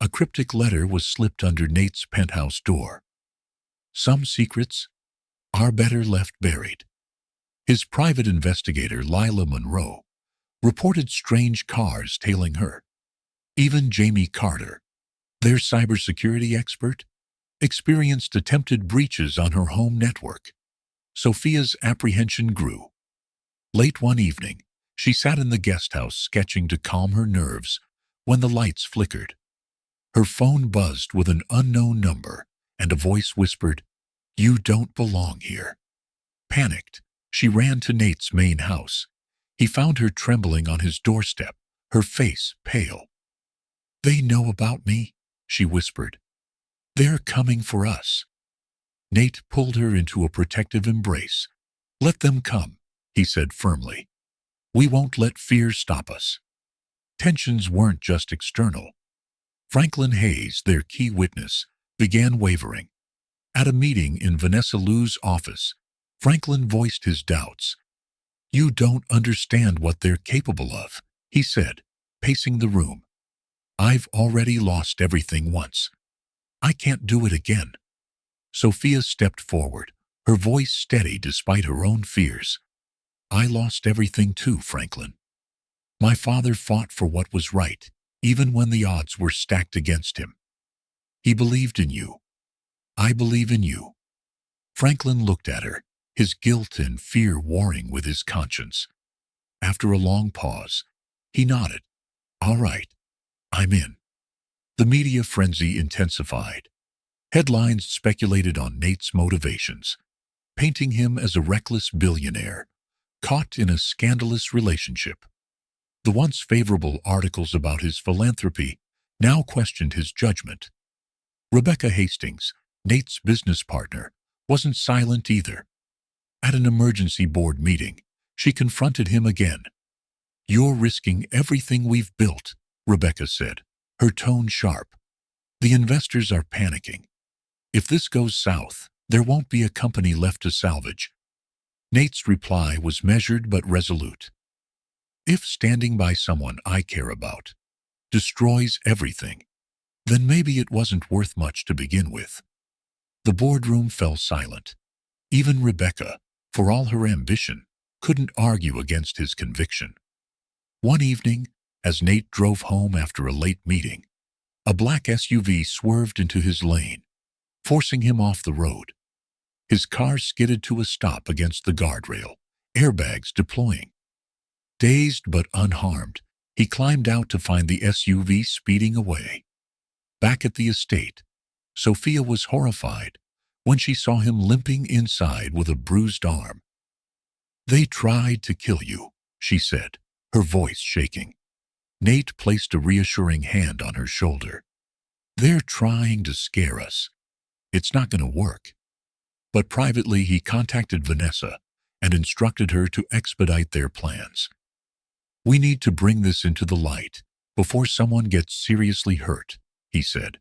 A: A cryptic letter was slipped under Nate's penthouse door. Some secrets are better left buried. His private investigator, Lila Monroe, reported strange cars tailing her. Even Jamie Carter, their cybersecurity expert, experienced attempted breaches on her home network. Sophia's apprehension grew. Late one evening, She sat in the guest house sketching to calm her nerves when the lights flickered. Her phone buzzed with an unknown number, and a voice whispered, "You don't belong here." Panicked, she ran to Nate's main house. He found her trembling on his doorstep, her face pale. "They know about me," she whispered. "They're coming for us." Nate pulled her into a protective embrace. "Let them come," he said firmly. "We won't let fear stop us." Tensions weren't just external. Franklin Hayes, their key witness, began wavering. At a meeting in Vanessa Liu's office, Franklin voiced his doubts. "You don't understand what they're capable of," he said, pacing the room. "I've already lost everything once. I can't do it again." Sophia stepped forward, her voice steady despite her own fears. "I lost everything too, Franklin. My father fought for what was right, even when the odds were stacked against him. He believed in you. I believe in you." Franklin looked at her, his guilt and fear warring with his conscience. After a long pause, he nodded. "All right, I'm in." The media frenzy intensified. Headlines speculated on Nate's motivations, painting him as a reckless billionaire, caught in a scandalous relationship. The once favorable articles about his philanthropy now questioned his judgment. Rebecca Hastings, Nate's business partner, wasn't silent either. At an emergency board meeting, she confronted him again. "You're risking everything we've built," Rebecca said, her tone sharp. "The investors are panicking. If this goes south, there won't be a company left to salvage." Nate's reply was measured but resolute. "If standing by someone I care about destroys everything, then maybe it wasn't worth much to begin with." The boardroom fell silent. Even Rebecca, for all her ambition, couldn't argue against his conviction. One evening, as Nate drove home after a late meeting, a black SUV swerved into his lane, forcing him off the road. His car skidded to a stop against the guardrail, airbags deploying. Dazed but unharmed, he climbed out to find the SUV speeding away. Back at the estate, Sophia was horrified when she saw him limping inside with a bruised arm. "They tried to kill you," she said, her voice shaking. Nate placed a reassuring hand on her shoulder. "They're trying to scare us. It's not going to work." But privately he contacted Vanessa and instructed her to expedite their plans. "We need to bring this into the light before someone gets seriously hurt," he said.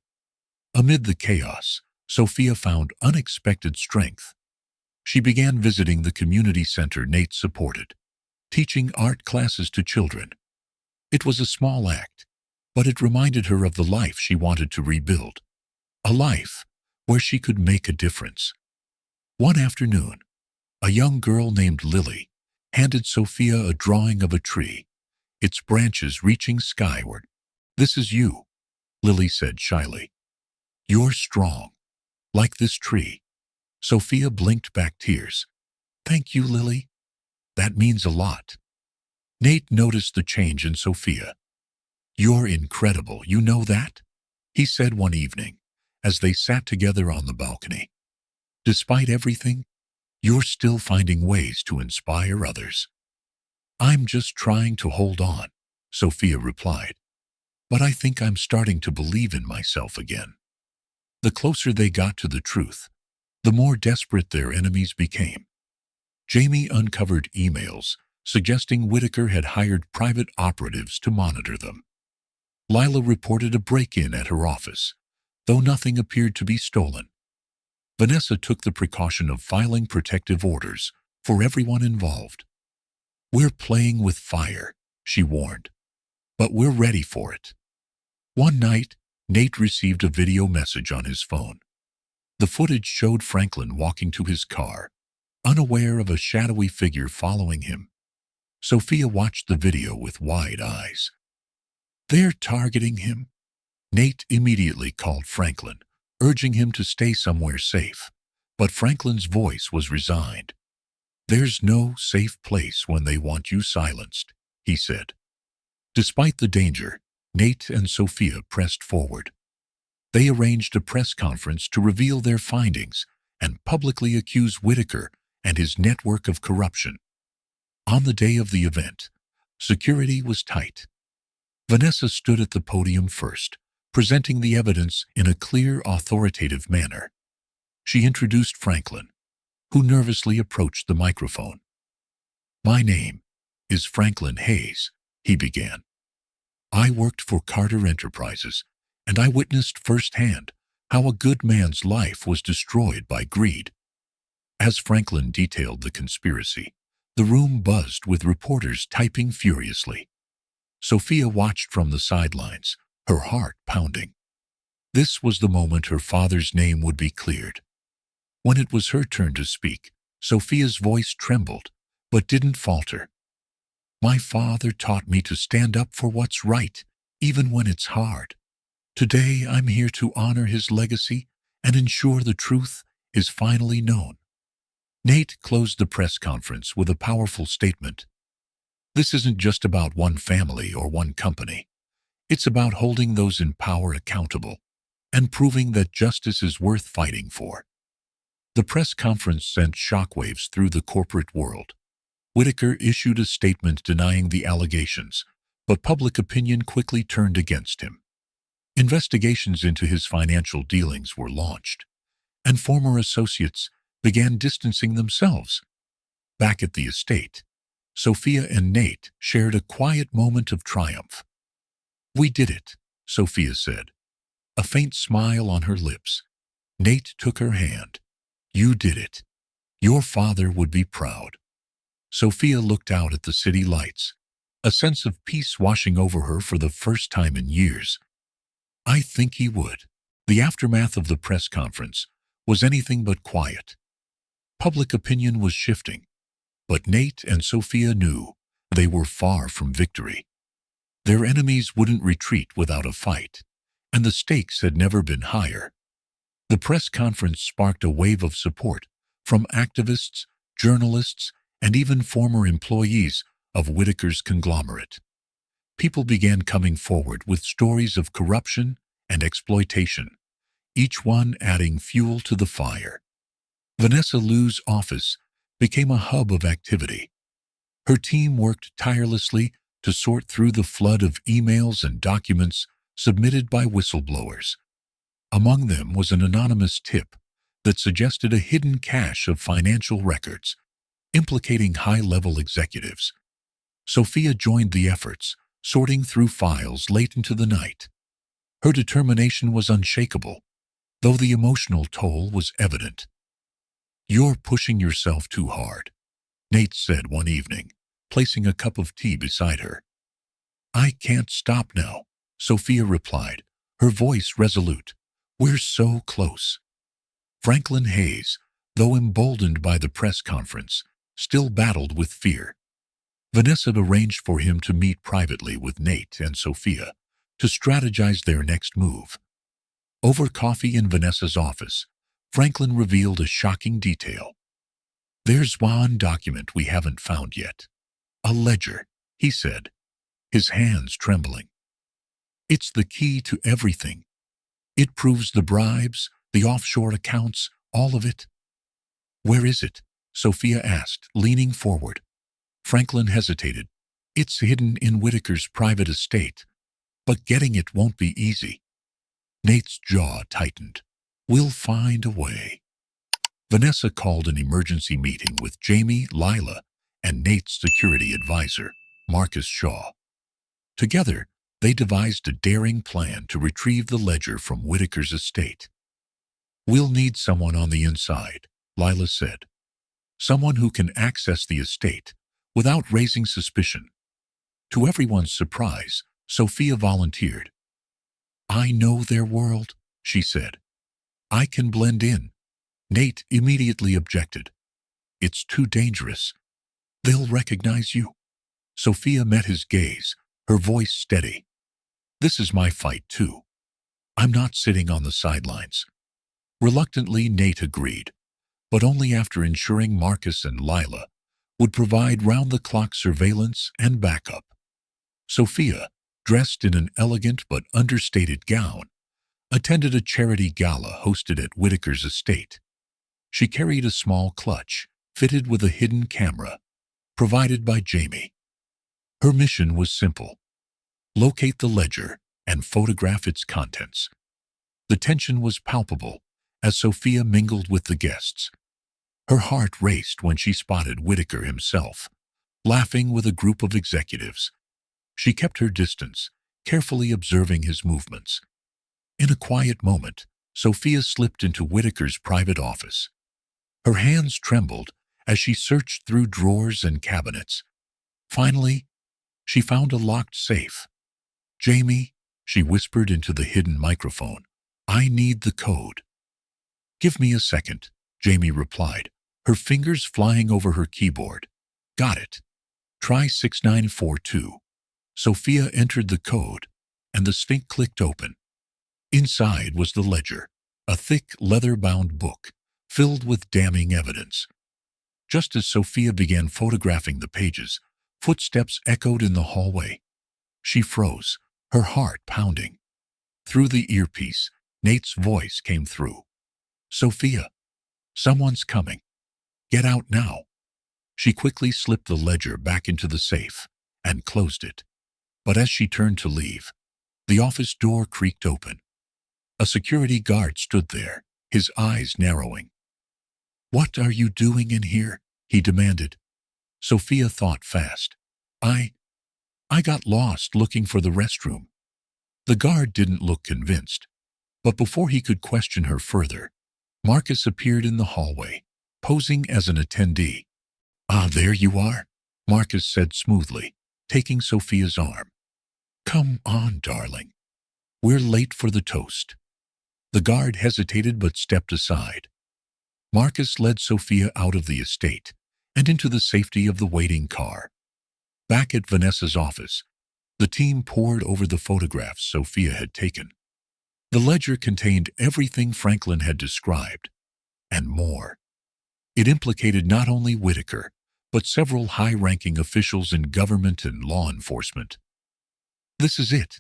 A: Amid the chaos, Sophia found unexpected strength. She began visiting the community center Nate supported, teaching art classes to children. It was a small act, but it reminded her of the life she wanted to rebuild, a life where she could make a difference. One afternoon, a young girl named Lily handed Sophia a drawing of a tree, its branches reaching skyward. "This is you," Lily said shyly. "You're strong, like this tree." Sophia blinked back tears. "Thank you, Lily. That means a lot." Nate noticed the change in Sophia. "You're incredible, you know that?" he said one evening, as they sat together on the balcony. "Despite everything, you're still finding ways to inspire others." "I'm just trying to hold on," Sophia replied. "But I think I'm starting to believe in myself again." The closer they got to the truth, the more desperate their enemies became. Jamie uncovered emails suggesting Whitaker had hired private operatives to monitor them. Lila reported a break-in at her office, though nothing appeared to be stolen. Vanessa took the precaution of filing protective orders for everyone involved. "We're playing with fire," she warned, "but we're ready for it." One night, Nate received a video message on his phone. The footage showed Franklin walking to his car, unaware of a shadowy figure following him. Sophia watched the video with wide eyes. "They're targeting him." Nate immediately called Franklin, urging him to stay somewhere safe, but Franklin's voice was resigned. "There's no safe place when they want you silenced." he said. Despite the danger, Nate and Sophia pressed forward. They arranged a press conference to reveal their findings and publicly accuse Whitaker and his network of corruption. On the day of the event, security was tight. Vanessa stood at the podium first, presenting the evidence in a clear, authoritative manner. She introduced Franklin, who nervously approached the microphone. "My name is Franklin Hayes," he began. "I worked for Carter Enterprises, and I witnessed firsthand how a good man's life was destroyed by greed." As Franklin detailed the conspiracy, the room buzzed with reporters typing furiously. Sophia watched from the sidelines, her heart pounding. This was the moment her father's name would be cleared. When it was her turn to speak, Sophia's voice trembled, but didn't falter. "My father taught me to stand up for what's right, even when it's hard. Today I'm here to honor his legacy and ensure the truth is finally known." Nate closed the press conference with a powerful statement. "This isn't just about one family or one company. It's about holding those in power accountable and proving that justice is worth fighting for." The press conference sent shockwaves through the corporate world. Whitaker issued a statement denying the allegations, but public opinion quickly turned against him. Investigations into his financial dealings were launched, and former associates began distancing themselves. Back at the estate, Sophia and Nate shared a quiet moment of triumph. "We did it," Sophia said, a faint smile on her lips. Nate took her hand. "You did it. Your father would be proud." Sophia looked out at the city lights, a sense of peace washing over her for the first time in years. "I think he would." The aftermath of the press conference was anything but quiet. Public opinion was shifting, but Nate and Sophia knew they were far from victory. Their enemies wouldn't retreat without a fight, and the stakes had never been higher. The press conference sparked a wave of support from activists, journalists, and even former employees of Whitaker's conglomerate. People began coming forward with stories of corruption and exploitation, each one adding fuel to the fire. Vanessa Liu's office became a hub of activity. Her team worked tirelessly to sort through the flood of emails and documents submitted by whistleblowers. Among them was an anonymous tip that suggested a hidden cache of financial records, implicating high-level executives. Sophia joined the efforts, sorting through files late into the night. Her determination was unshakable, though the emotional toll was evident. "You're pushing yourself too hard," Nate said one evening, placing a cup of tea beside her. "I can't stop now," Sophia replied, her voice resolute. "We're so close." Franklin Hayes, though emboldened by the press conference, still battled with fear. Vanessa arranged for him to meet privately with Nate and Sophia to strategize their next move. Over coffee in Vanessa's office, Franklin revealed a shocking detail. "There's one document we haven't found yet. A ledger," he said, his hands trembling. "It's the key to everything. It proves the bribes, the offshore accounts, all of it." "Where is it?" Sophia asked, leaning forward. Franklin hesitated. "It's hidden in Whitaker's private estate, but getting it won't be easy." Nate's jaw tightened. "We'll find a way." Vanessa called an emergency meeting with Jamie, Lila, and Nate's security advisor, Marcus Shaw. Together, they devised a daring plan to retrieve the ledger from Whitaker's estate. "We'll need someone on the inside," Lila said. "Someone who can access the estate without raising suspicion." To everyone's surprise, Sophia volunteered. "I know their world," she said. "I can blend in." Nate immediately objected. "It's too dangerous. They'll recognize you." Sophia met his gaze, her voice steady. "This is my fight, too. I'm not sitting on the sidelines." Reluctantly, Nate agreed, but only after ensuring Marcus and Lila would provide round-the-clock surveillance and backup. Sophia, dressed in an elegant but understated gown, attended a charity gala hosted at Whitaker's estate. She carried a small clutch, fitted with a hidden camera, provided by Jamie. Her mission was simple: locate the ledger and photograph its contents. The tension was palpable as Sophia mingled with the guests. Her heart raced when she spotted Whitaker himself, laughing with a group of executives. She kept her distance, carefully observing his movements. In a quiet moment, Sophia slipped into Whitaker's private office. Her hands trembled as she searched through drawers and cabinets. Finally, she found a locked safe. "Jamie," she whispered into the hidden microphone, "I need the code." "Give me a second," Jamie replied, her fingers flying over her keyboard. "Got it. Try 6942. Sophia entered the code, and the Sphinx clicked open. Inside was the ledger, a thick, leather-bound book filled with damning evidence. Just as Sophia began photographing the pages, footsteps echoed in the hallway. She froze, her heart pounding. Through the earpiece, Nate's voice came through. "Sophia, someone's coming. Get out now." She quickly slipped the ledger back into the safe and closed it. But as she turned to leave, the office door creaked open. A security guard stood there, his eyes narrowing. "What are you doing in here?" he demanded. Sophia thought fast. I got lost looking for the restroom." The guard didn't look convinced, but before he could question her further, Marcus appeared in the hallway, posing as an attendee. "Ah, there you are," Marcus said smoothly, taking Sophia's arm. "Come on, darling. We're late for the toast." The guard hesitated but stepped aside. Marcus led Sophia out of the estate and into the safety of the waiting car. Back at Vanessa's office, the team pored over the photographs Sophia had taken. The ledger contained everything Franklin had described, and more. It implicated not only Whitaker, but several high-ranking officials in government and law enforcement. "This is it,"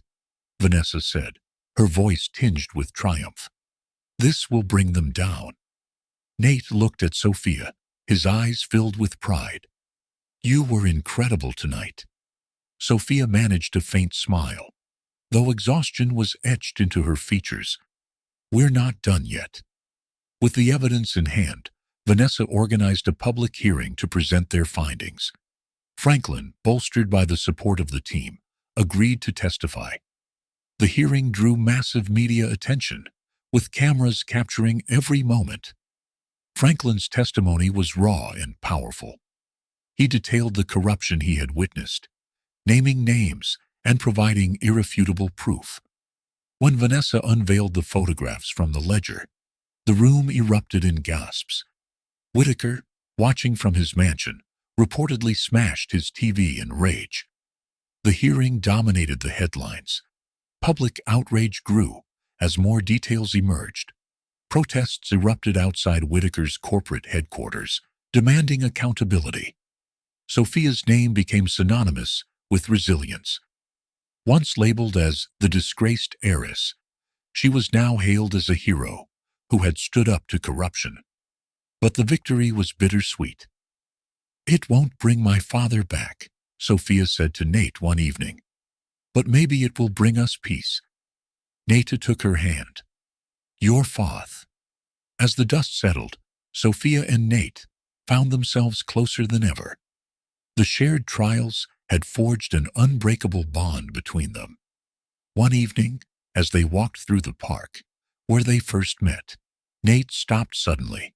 A: Vanessa said, her voice tinged with triumph. "This will bring them down." Nate looked at Sophia, his eyes filled with pride. "You were incredible tonight." Sophia managed a faint smile, though exhaustion was etched into her features. "We're not done yet." With the evidence in hand, Vanessa organized a public hearing to present their findings. Franklin, bolstered by the support of the team, agreed to testify. The hearing drew massive media attention, with cameras capturing every moment. Franklin's testimony was raw and powerful. He detailed the corruption he had witnessed, naming names and providing irrefutable proof. When Vanessa unveiled the photographs from the ledger, the room erupted in gasps. Whitaker, watching from his mansion, reportedly smashed his TV in rage. The hearing dominated the headlines. Public outrage grew as more details emerged. Protests erupted outside Whitaker's corporate headquarters, demanding accountability. Sophia's name became synonymous with resilience. Once labeled as the disgraced heiress, she was now hailed as a hero who had stood up to corruption. But the victory was bittersweet. "It won't bring my father back," Sophia said to Nate one evening. "But maybe it will bring us peace." Nate took her hand. "Your faith." As the dust settled, Sophia and Nate found themselves closer than ever. The shared trials had forged an unbreakable bond between them. One evening, as they walked through the park, where they first met, Nate stopped suddenly.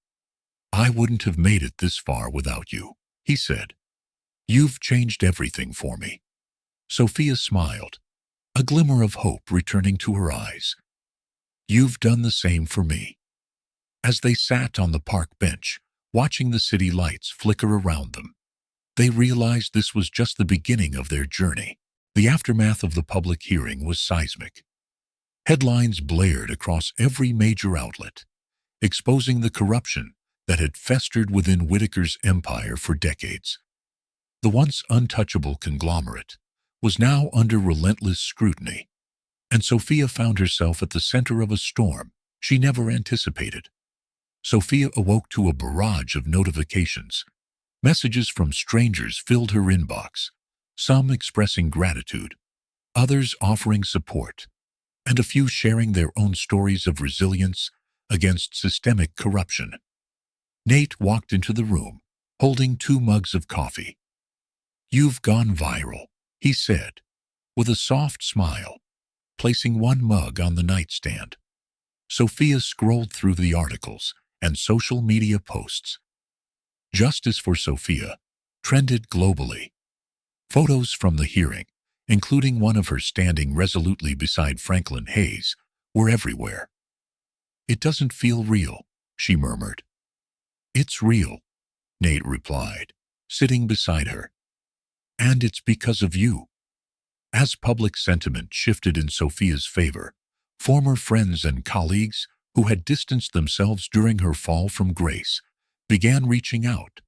A: "I wouldn't have made it this far without you," he said. "You've changed everything for me." Sophia smiled, a glimmer of hope returning to her eyes. "You've done the same for me." As they sat on the park bench, watching the city lights flicker around them, they realized this was just the beginning of their journey. The aftermath of the public hearing was seismic. Headlines blared across every major outlet, exposing the corruption that had festered within Whitaker's empire for decades. The once untouchable conglomerate was now under relentless scrutiny, and Sophia found herself at the center of a storm she never anticipated. Sophia awoke to a barrage of notifications. Messages from strangers filled her inbox, some expressing gratitude, others offering support, and a few sharing their own stories of resilience against systemic corruption. Nate walked into the room, holding 2 mugs of coffee. "You've gone viral," he said, with a soft smile, placing one mug on the nightstand. Sophia scrolled through the articles and social media posts. "Justice for Sophia" trended globally. Photos from the hearing, including one of her standing resolutely beside Franklin Hayes, were everywhere. "It doesn't feel real," she murmured. "It's real," Nate replied, sitting beside her. "And it's because of you." As public sentiment shifted in Sophia's favor, former friends and colleagues who had distanced themselves during her fall from grace began reaching out.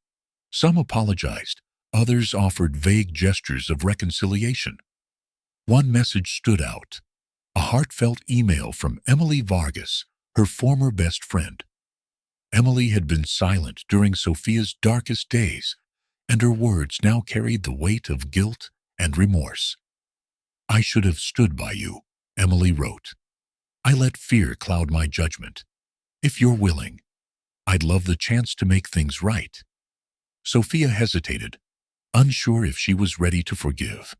A: Some apologized, others offered vague gestures of reconciliation. One message stood out, a heartfelt email from Emily Vargas, her former best friend. Emily had been silent during Sophia's darkest days, and her words now carried the weight of guilt and remorse. "I should have stood by you," Emily wrote. "I let fear cloud my judgment. If you're willing, I'd love the chance to make things right." Sophia hesitated, unsure if she was ready to forgive.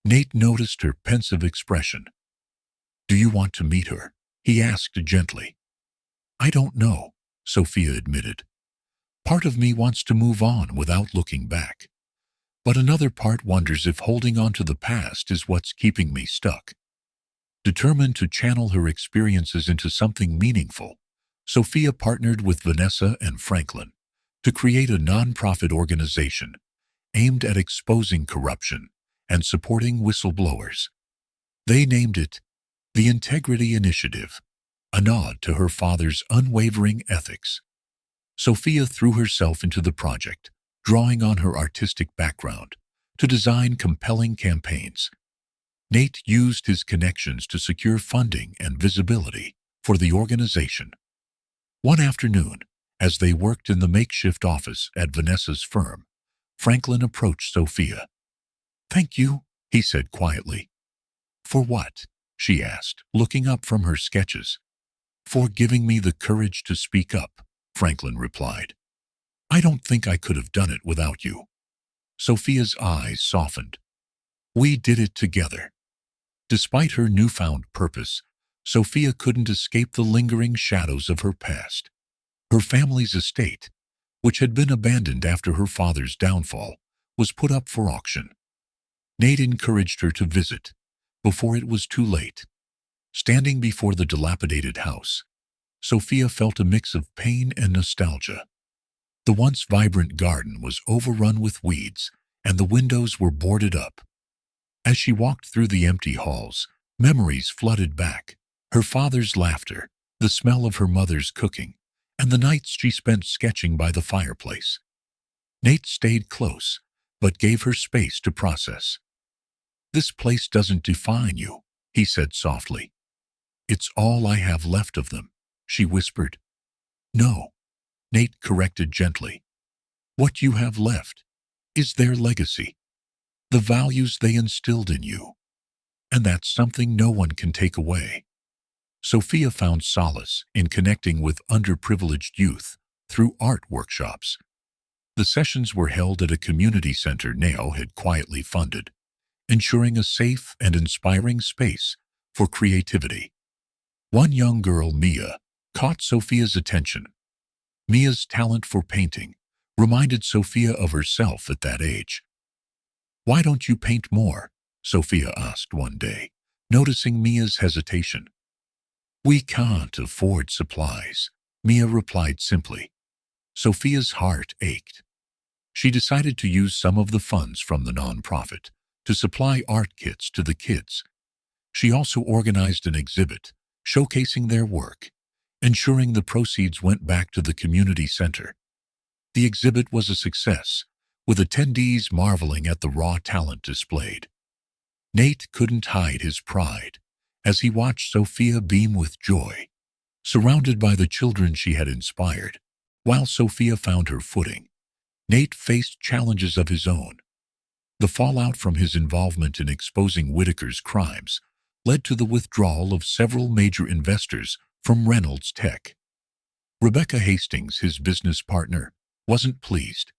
A: Nate noticed her pensive expression. "Do you want to meet her?" he asked gently. "I don't know," Sophia admitted. "Part of me wants to move on without looking back. But another part wonders if holding on to the past is what's keeping me stuck." Determined to channel her experiences into something meaningful, Sophia partnered with Vanessa and Franklin to create a nonprofit organization aimed at exposing corruption and supporting whistleblowers. They named it the Integrity Initiative, a nod to her father's unwavering ethics. Sophia threw herself into the project, drawing on her artistic background to design compelling campaigns. Nate used his connections to secure funding and visibility for the organization. One afternoon, as they worked in the makeshift office at Vanessa's firm, Franklin approached Sophia. "Thank you," he said quietly. "For what?" she asked, looking up from her sketches. "For giving me the courage to speak up," Franklin replied. "I don't think I could have done it without you." Sophia's eyes softened. "We did it together." Despite her newfound purpose, Sophia couldn't escape the lingering shadows of her past. Her family's estate, which had been abandoned after her father's downfall, was put up for auction. Nate encouraged her to visit before it was too late. Standing before the dilapidated house, Sophia felt a mix of pain and nostalgia. The once vibrant garden was overrun with weeds, and the windows were boarded up. As she walked through the empty halls, memories flooded back. Her father's laughter, the smell of her mother's cooking, and the nights she spent sketching by the fireplace. Nate stayed close, but gave her space to process. "This place doesn't define you," he said softly. "It's all I have left of them," she whispered. "No," Nate corrected gently. "What you have left is their legacy, the values they instilled in you. And that's something no one can take away." Sophia found solace in connecting with underprivileged youth through art workshops. The sessions were held at a community center Nao had quietly funded, ensuring a safe and inspiring space for creativity. One young girl, Mia, caught Sophia's attention. Mia's talent for painting reminded Sophia of herself at that age. "Why don't you paint more?" Sophia asked one day, noticing Mia's hesitation. "We can't afford supplies," Mia replied simply. Sophia's heart ached. She decided to use some of the funds from the nonprofit to supply art kits to the kids. She also organized an exhibit showcasing their work, ensuring the proceeds went back to the community center. The exhibit was a success, with attendees marveling at the raw talent displayed. Nate couldn't hide his pride as he watched Sophia beam with joy, surrounded by the children she had inspired. While Sophia found her footing, Nate faced challenges of his own. The fallout from his involvement in exposing Whitaker's crimes led to the withdrawal of several major investors from Reynolds Tech. Rebecca Hastings, his business partner, wasn't pleased.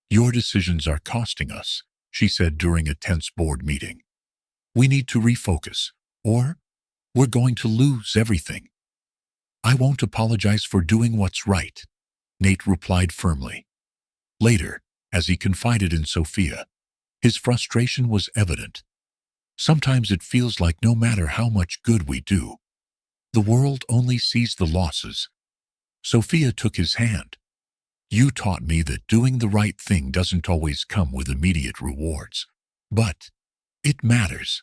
A: "Your decisions are costing us," she said during a tense board meeting. "We need to refocus, or we're going to lose everything." "I won't apologize for doing what's right," Nate replied firmly. Later, as he confided in Sophia, his frustration was evident. "Sometimes it feels like no matter how much good we do, the world only sees the losses." Sophia took his hand. "You taught me that doing the right thing doesn't always come with immediate rewards, but it matters."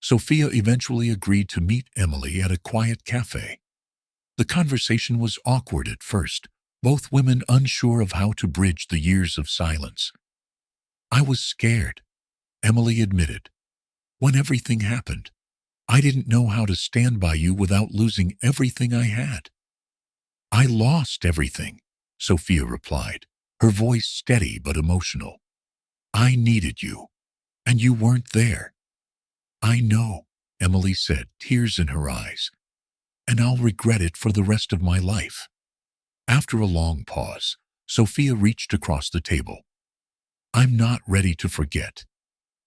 A: Sophia eventually agreed to meet Emily at a quiet cafe. The conversation was awkward at first, both women unsure of how to bridge the years of silence. "I was scared," Emily admitted. "When everything happened, I didn't know how to stand by you without losing everything I had." "I lost everything," Sophia replied, her voice steady but emotional. "I needed you, and you weren't there." "I know," Emily said, tears in her eyes, "and I'll regret it for the rest of my life." After a long pause, Sophia reached across the table. "I'm not ready to forget,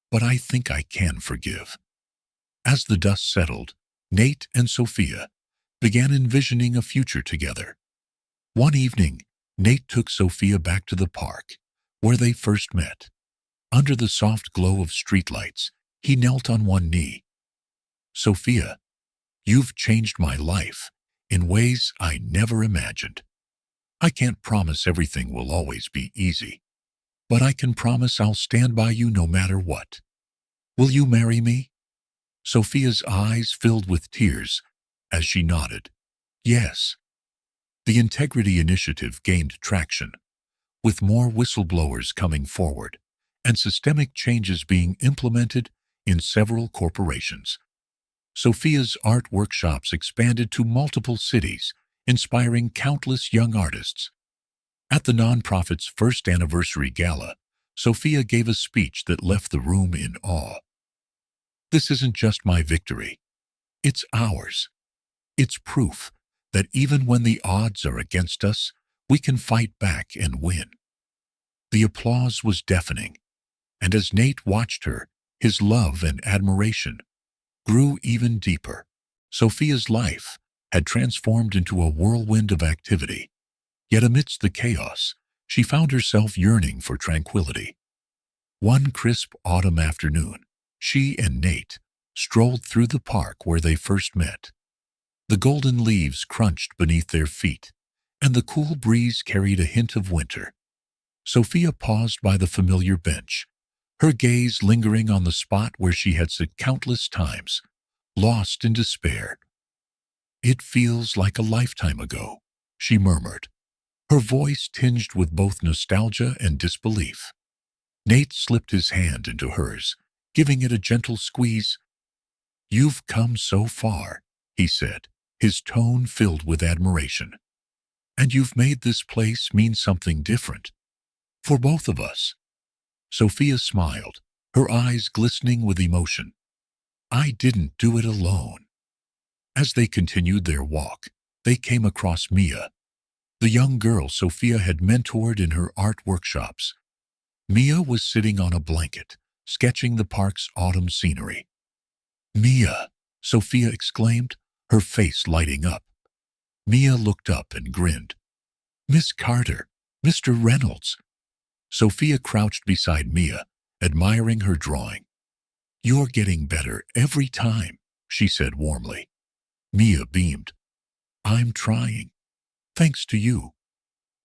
A: but I think I can forgive." As the dust settled, Nate and Sophia began envisioning a future together. One evening, Nate took Sophia back to the park, where they first met. Under the soft glow of streetlights, he knelt on one knee. "Sophia, you've changed my life in ways I never imagined. I can't promise everything will always be easy, but I can promise I'll stand by you no matter what. Will you marry me?" Sophia's eyes filled with tears as she nodded. "Yes." The Integrity Initiative gained traction, with more whistleblowers coming forward and systemic changes being implemented in several corporations. Sophia's art workshops expanded to multiple cities, inspiring countless young artists. At the nonprofit's first anniversary gala, Sophia gave a speech that left the room in awe. "This isn't just my victory. It's ours. It's proof that even when the odds are against us, we can fight back and win." The applause was deafening, and as Nate watched her, his love and admiration grew even deeper. Sophia's life had transformed into a whirlwind of activity, yet amidst the chaos, she found herself yearning for tranquility. One crisp autumn afternoon, she and Nate strolled through the park where they first met. The golden leaves crunched beneath their feet, and the cool breeze carried a hint of winter. Sophia paused by the familiar bench, her gaze lingering on the spot where she had sat countless times, lost in despair. "It feels like a lifetime ago," she murmured, her voice tinged with both nostalgia and disbelief. Nate slipped his hand into hers, giving it a gentle squeeze. "You've come so far," he said, his tone filled with admiration. "And you've made this place mean something different for both of us." Sophia smiled, her eyes glistening with emotion. "I didn't do it alone." As they continued their walk, they came across Mia, the young girl Sophia had mentored in her art workshops. Mia was sitting on a blanket, sketching the park's autumn scenery. "Mia!" Sophia exclaimed, her face lighting up. Mia looked up and grinned. "Miss Carter, Mr. Reynolds." Sophia crouched beside Mia, admiring her drawing. "You're getting better every time," she said warmly. Mia beamed. "I'm trying. Thanks to you."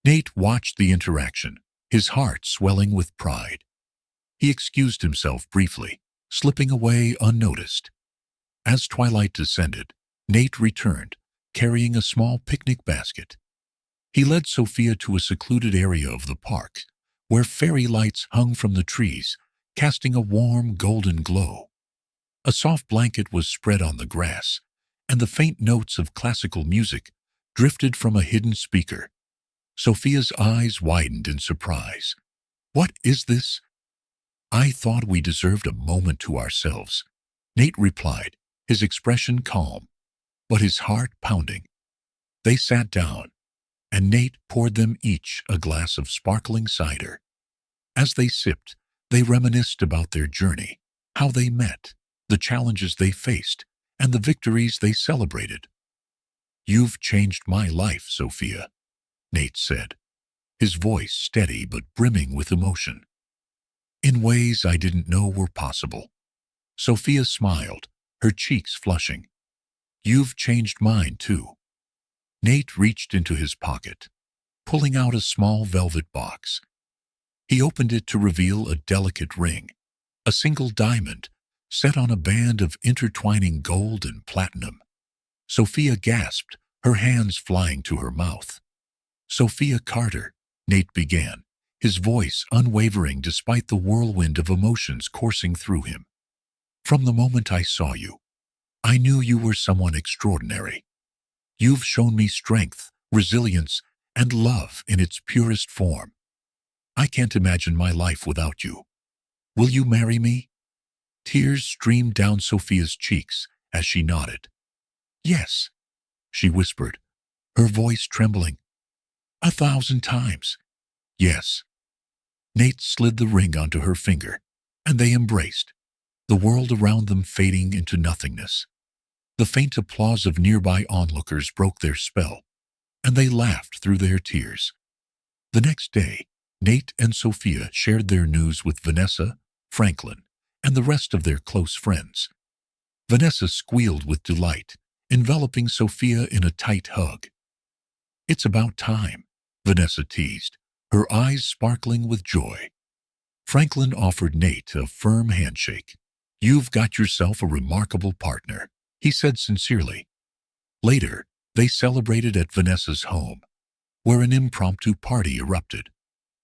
A: Nate watched the interaction, his heart swelling with pride. He excused himself briefly, slipping away unnoticed. As twilight descended, Nate returned, carrying a small picnic basket. He led Sophia to a secluded area of the park, where fairy lights hung from the trees, casting a warm golden glow. A soft blanket was spread on the grass, and the faint notes of classical music drifted from a hidden speaker. Sophia's eyes widened in surprise. "What is this?" "I thought we deserved a moment to ourselves," Nate replied, his expression calm, but his heart pounding. They sat down, and Nate poured them each a glass of sparkling cider. As they sipped, they reminisced about their journey, how they met, the challenges they faced, and the victories they celebrated. "You've changed my life, Sophia," Nate said, his voice steady but brimming with emotion. "In ways I didn't know were possible." Sophia smiled, her cheeks flushing. "You've changed mine, too." Nate reached into his pocket, pulling out a small velvet box. He opened it to reveal a delicate ring, a single diamond, set on a band of intertwining gold and platinum. Sophia gasped, her hands flying to her mouth. "Sophia Carter," Nate began, his voice unwavering despite the whirlwind of emotions coursing through him. "From the moment I saw you, I knew you were someone extraordinary. You've shown me strength, resilience, and love in its purest form. I can't imagine my life without you. Will you marry me?" Tears streamed down Sophia's cheeks as she nodded. "Yes," she whispered, her voice trembling. "1,000 times. Yes." Nate slid the ring onto her finger, and they embraced, the world around them fading into nothingness. The faint applause of nearby onlookers broke their spell, and they laughed through their tears. The next day, Nate and Sophia shared their news with Vanessa, Franklin, and the rest of their close friends. Vanessa squealed with delight, enveloping Sophia in a tight hug. "It's about time," Vanessa teased, her eyes sparkling with joy. Franklin offered Nate a firm handshake. "You've got yourself a remarkable partner," he said sincerely. Later, they celebrated at Vanessa's home, where an impromptu party erupted.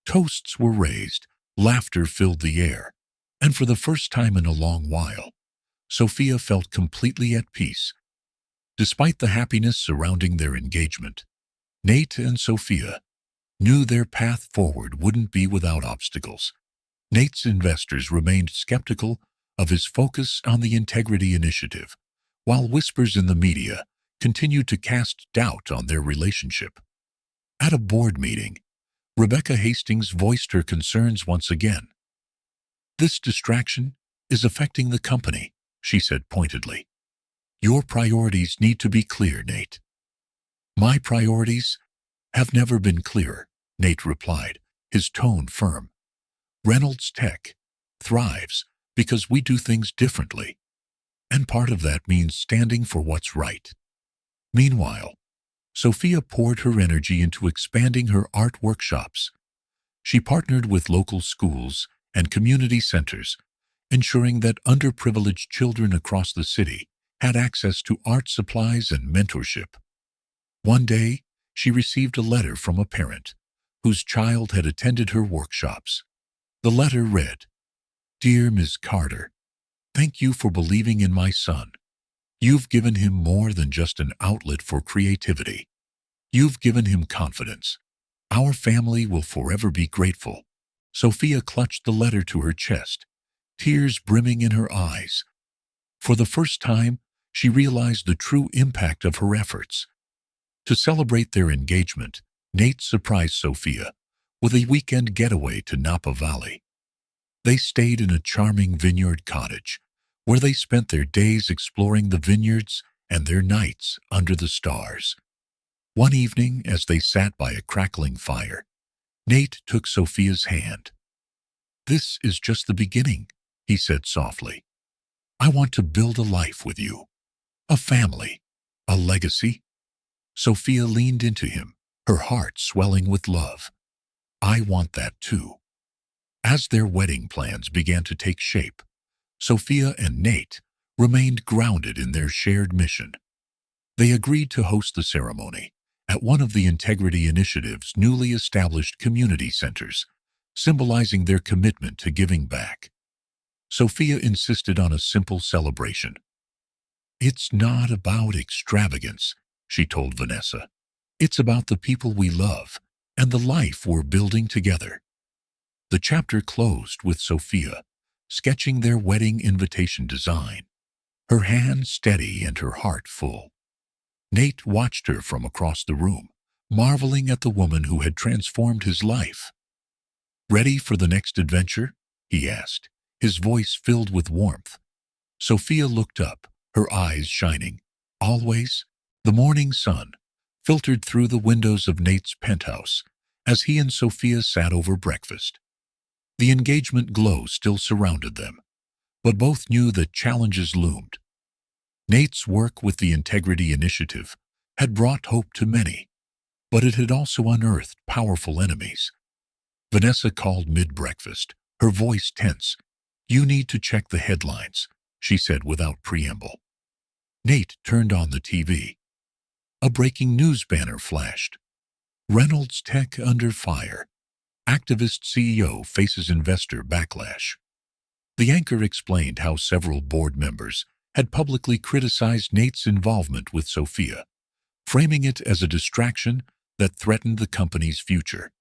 A: Toasts were raised, laughter filled the air, and for the first time in a long while, Sophia felt completely at peace. Despite the happiness surrounding their engagement, Nate and Sophia knew their path forward wouldn't be without obstacles. Nate's investors remained skeptical of his focus on the Integrity Initiative, while whispers in the media continued to cast doubt on their relationship. At a board meeting, Rebecca Hastings voiced her concerns once again. "This distraction is affecting the company," she said pointedly. "Your priorities need to be clear, Nate." "My priorities have never been clearer," Nate replied, his tone firm. "Reynolds Tech thrives because we do things differently, and part of that means standing for what's right." Meanwhile, Sophia poured her energy into expanding her art workshops. She partnered with local schools and community centers, ensuring that underprivileged children across the city had access to art supplies and mentorship. One day, she received a letter from a parent whose child had attended her workshops. The letter read, "Dear Ms. Carter, thank you for believing in my son. You've given him more than just an outlet for creativity. You've given him confidence. Our family will forever be grateful." Sophia clutched the letter to her chest, tears brimming in her eyes. For the first time, she realized the true impact of her efforts. To celebrate their engagement, Nate surprised Sophia with a weekend getaway to Napa Valley. They stayed in a charming vineyard cottage, where they spent their days exploring the vineyards and their nights under the stars. One evening, as they sat by a crackling fire, Nate took Sophia's hand. "This is just the beginning," he said softly. "I want to build a life with you, a family, a legacy." Sophia leaned into him, her heart swelling with love. "I want that too." As their wedding plans began to take shape, Sophia and Nate remained grounded in their shared mission. They agreed to host the ceremony at one of the Integrity Initiative's newly established community centers, symbolizing their commitment to giving back. Sophia insisted on a simple celebration. "It's not about extravagance," she told Vanessa. "It's about the people we love and the life we're building together." The chapter closed with Sophia sketching their wedding invitation design, her hand steady and her heart full. Nate watched her from across the room, marveling at the woman who had transformed his life. "Ready for the next adventure?" he asked, his voice filled with warmth. Sophia looked up, her eyes shining. "Always." The morning sun filtered through the windows of Nate's penthouse as he and Sophia sat over breakfast. The engagement glow still surrounded them, but both knew that challenges loomed. Nate's work with the Integrity Initiative had brought hope to many, but it had also unearthed powerful enemies. Vanessa called mid-breakfast, her voice tense. "You need to check the headlines," she said without preamble. Nate turned on the TV. A breaking news banner flashed. "Reynolds Tech under fire. Activist CEO faces investor backlash." The anchor explained how several board members had publicly criticized Nate's involvement with Sophia, framing it as a distraction that threatened the company's future.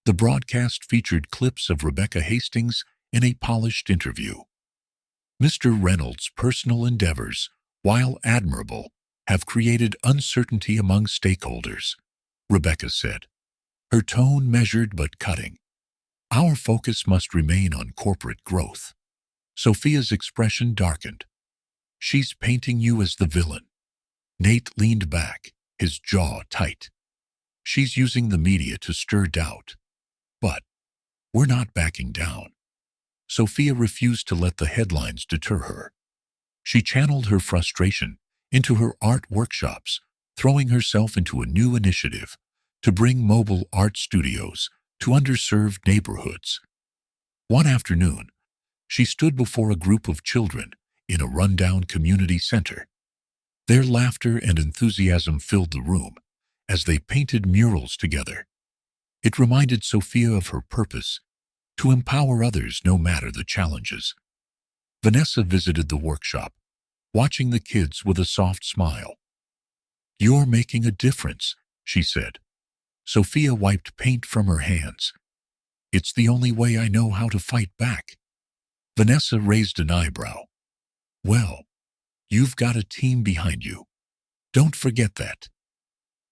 A: The broadcast featured clips of Rebecca Hastings in a polished interview. "Mr. Reynolds' personal endeavors, while admirable, have created uncertainty among stakeholders," Rebecca said, her tone measured but cutting. "Our focus must remain on corporate growth." Sophia's expression darkened. "She's painting you as the villain." Nate leaned back, his jaw tight. "She's using the media to stir doubt. But we're not backing down." Sophia refused to let the headlines deter her. She channeled her frustration into her art workshops, throwing herself into a new initiative to bring mobile art studios to underserved neighborhoods. One afternoon, she stood before a group of children in a rundown community center. Their laughter and enthusiasm filled the room as they painted murals together. It reminded Sophia of her purpose, to empower others no matter the challenges. Vanessa visited the workshop, watching the kids with a soft smile. "You're making a difference," she said. Sophia wiped paint from her hands. "It's the only way I know how to fight back." Vanessa raised an eyebrow. "Well, you've got a team behind you. Don't forget that."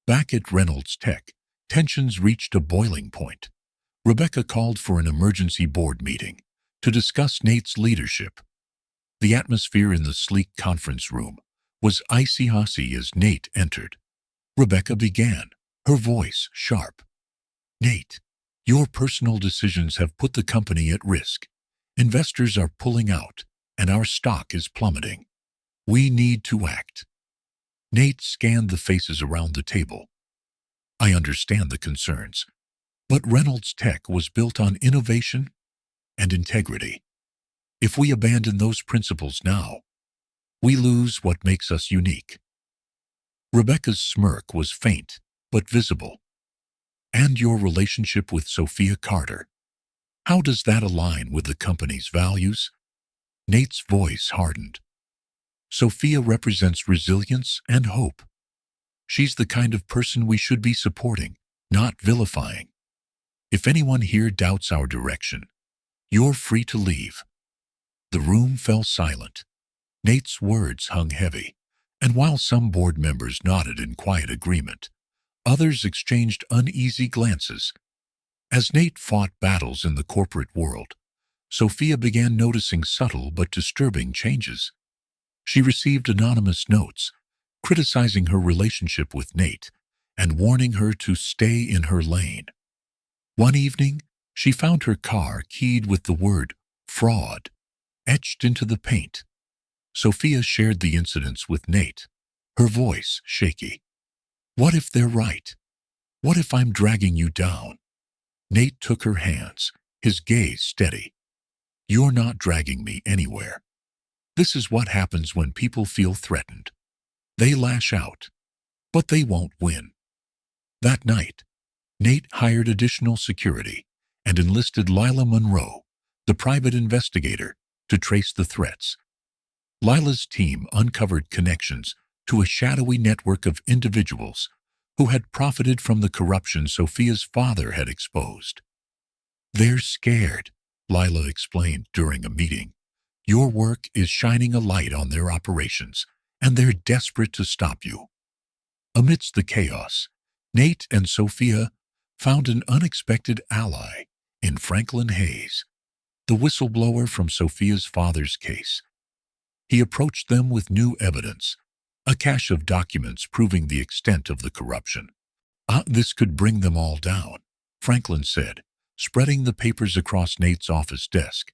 A: Back at Reynolds Tech, tensions reached a boiling point. Rebecca called for an emergency board meeting to discuss Nate's leadership. The atmosphere in the sleek conference room was icy-hot as Nate entered. Rebecca began, her voice sharp. "Nate, your personal decisions have put the company at risk. Investors are pulling out, and our stock is plummeting. We need to act." Nate scanned the faces around the table. "I understand the concerns, but Reynolds Tech was built on innovation and integrity. If we abandon those principles now, we lose what makes us unique." Rebecca's smirk was faint but visible. "And your relationship with Sophia Carter, how does that align with the company's values?" Nate's voice hardened. "Sophia represents resilience and hope. She's the kind of person we should be supporting, not vilifying. If anyone here doubts our direction, you're free to leave." The room fell silent. Nate's words hung heavy, and while some board members nodded in quiet agreement, others exchanged uneasy glances. As Nate fought battles in the corporate world, Sophia began noticing subtle but disturbing changes. She received anonymous notes criticizing her relationship with Nate and warning her to stay in her lane. One evening, she found her car keyed with the word "fraud" etched into the paint. Sophia shared the incidents with Nate, her voice shaky. "What if they're right? What if I'm dragging you down?" Nate took her hands, his gaze steady. "You're not dragging me anywhere. This is what happens when people feel threatened. They lash out, but they won't win." That night, Nate hired additional security and enlisted Lila Monroe, the private investigator, to trace the threats. Lila's team uncovered connections to a shadowy network of individuals who had profited from the corruption Sophia's father had exposed. "They're scared," Lila explained during a meeting. "Your work is shining a light on their operations, and they're desperate to stop you." Amidst the chaos, Nate and Sophia found an unexpected ally in Franklin Hayes, the whistleblower from Sophia's father's case. He approached them with new evidence, a cache of documents proving the extent of the corruption. This could bring them all down," Franklin said, spreading the papers across Nate's office desk.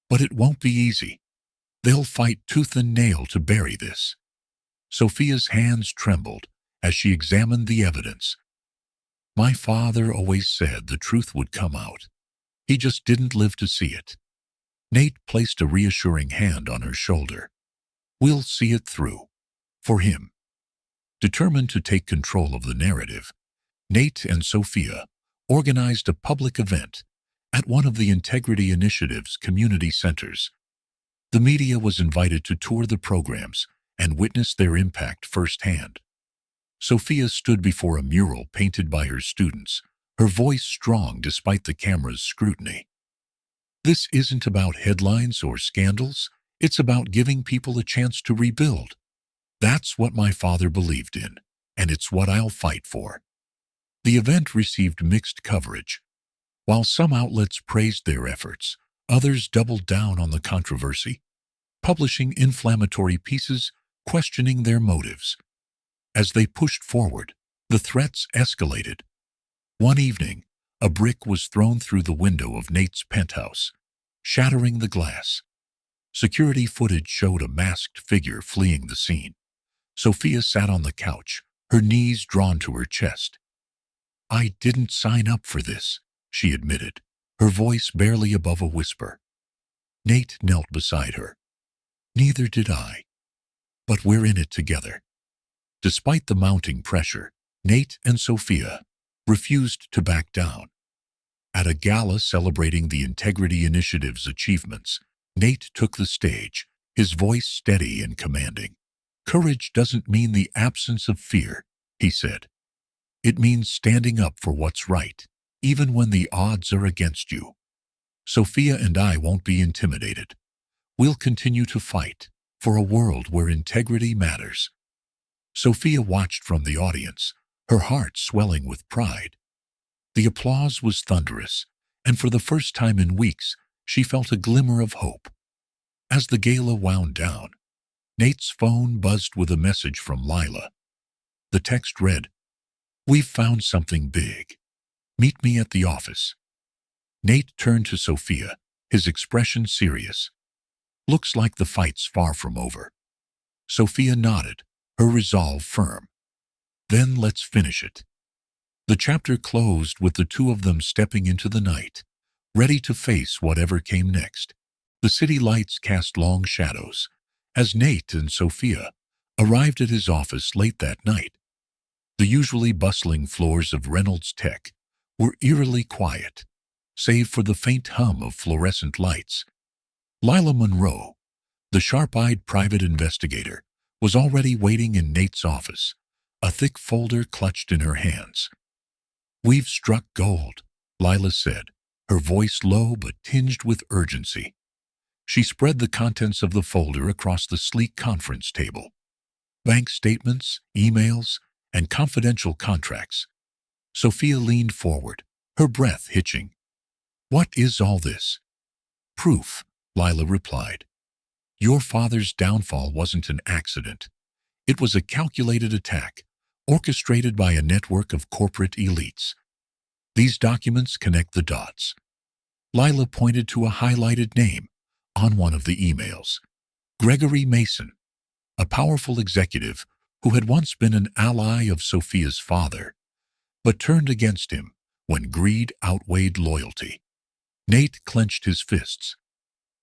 A: "But it won't be easy. They'll fight tooth and nail to bury this." Sophia's hands trembled as she examined the evidence. "My father always said the truth would come out. He just didn't live to see it." Nate placed a reassuring hand on her shoulder. "We'll see it through. For him." Determined to take control of the narrative, Nate and Sophia organized a public event at one of the Integrity Initiative's community centers. The media was invited to tour the programs and witness their impact firsthand. Sophia stood before a mural painted by her students, her voice strong despite the camera's scrutiny. "This isn't about headlines or scandals. It's about giving people a chance to rebuild. That's what my father believed in, and it's what I'll fight for." The event received mixed coverage. While some outlets praised their efforts, others doubled down on the controversy, publishing inflammatory pieces questioning their motives. As they pushed forward, the threats escalated. One evening, a brick was thrown through the window of Nate's penthouse, shattering the glass. Security footage showed a masked figure fleeing the scene. Sophia sat on the couch, her knees drawn to her chest. "I didn't sign up for this," she admitted, her voice barely above a whisper. Nate knelt beside her. "Neither did I. But we're in it together." Despite the mounting pressure, Nate and Sophia refused to back down. At a gala celebrating the Integrity Initiative's achievements, Nate took the stage, his voice steady and commanding. "Courage doesn't mean the absence of fear," he said. "It means standing up for what's right, even when the odds are against you. Sophia and I won't be intimidated. We'll continue to fight for a world where integrity matters." Sophia watched from the audience, her heart swelling with pride. The applause was thunderous, and for the first time in weeks, she felt a glimmer of hope. As the gala wound down, Nate's phone buzzed with a message from Lila. The text read, "We've found something big. Meet me at the office." Nate turned to Sophia, his expression serious. "Looks like the fight's far from over." Sophia nodded, her resolve firm. "Then let's finish it." The chapter closed with the two of them stepping into the night, ready to face whatever came next. The city lights cast long shadows as Nate and Sophia arrived at his office late that night. The usually bustling floors of Reynolds Tech were eerily quiet, save for the faint hum of fluorescent lights. Lila Monroe, the sharp-eyed private investigator, was already waiting in Nate's office, a thick folder clutched in her hands. "We've struck gold," Lila said, her voice low but tinged with urgency. She spread the contents of the folder across the sleek conference table. Bank statements, emails, and confidential contracts. Sophia leaned forward, her breath hitching. "What is all this?" "Proof," Lila replied. "Your father's downfall wasn't an accident. It was a calculated attack, orchestrated by a network of corporate elites. These documents connect the dots." Lila pointed to a highlighted name on one of the emails. Gregory Mason, a powerful executive who had once been an ally of Sophia's father, but turned against him when greed outweighed loyalty. Nate clenched his fists.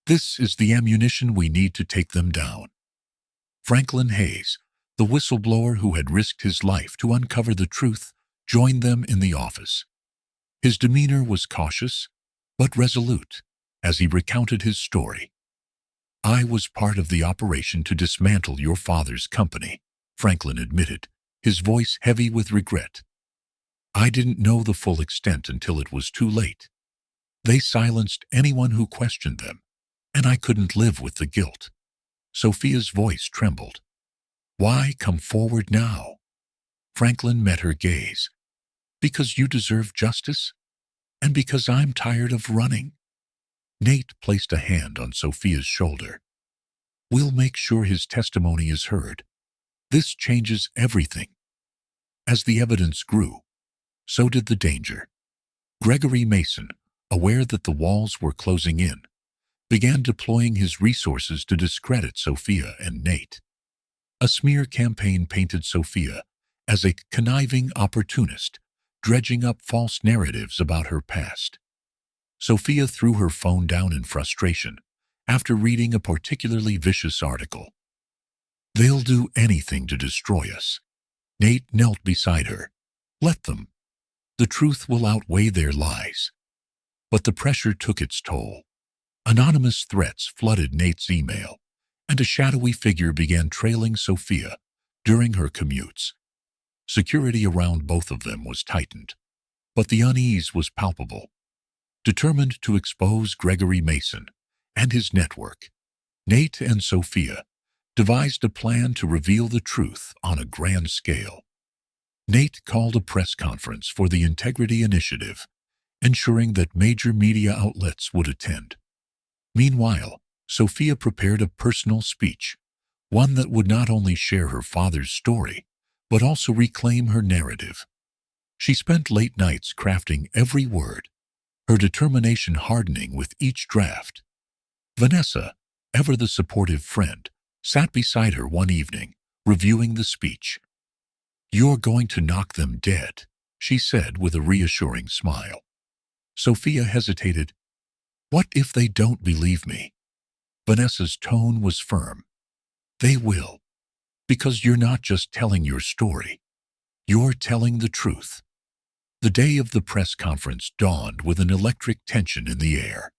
A: "This is the ammunition we need to take them down." Franklin Hayes, the whistleblower who had risked his life to uncover the truth, joined them in the office. His demeanor was cautious, but resolute, as he recounted his story. I was part of the operation to dismantle your father's company, Franklin admitted, his voice heavy with regret. I didn't know the full extent until it was too late. They silenced anyone who questioned them, and I couldn't live with the guilt. Sophia's voice trembled. Why come forward now? Franklin met her gaze. Because you deserve justice? And because I'm tired of running? Nate placed a hand on Sophia's shoulder. We'll make sure his testimony is heard. This changes everything. As the evidence grew, so did the danger. Gregory Mason, aware that the walls were closing in, began deploying his resources to discredit Sophia and Nate. A smear campaign painted Sophia as a conniving opportunist, dredging up false narratives about her past. Sophia threw her phone down in frustration after reading a particularly vicious article. They'll do anything to destroy us. Nate knelt beside her. Let them. The truth will outweigh their lies. But the pressure took its toll. Anonymous threats flooded Nate's email, and a shadowy figure began trailing Sophia during her commutes. Security around both of them was tightened, but the unease was palpable. Determined to expose Gregory Mason and his network, Nate and Sophia devised a plan to reveal the truth on a grand scale. Nate called a press conference for the Integrity Initiative, ensuring that major media outlets would attend. Meanwhile, Sophia prepared a personal speech, one that would not only share her father's story, but also reclaim her narrative. She spent late nights crafting every word, her determination hardening with each draft. Vanessa, ever the supportive friend, sat beside her one evening, reviewing the speech. You're going to knock them dead, she said with a reassuring smile. Sophia hesitated. What if they don't believe me? Vanessa's tone was firm. They will, because you're not just telling your story, you're telling the truth. The day of the press conference dawned with an electric tension in the air.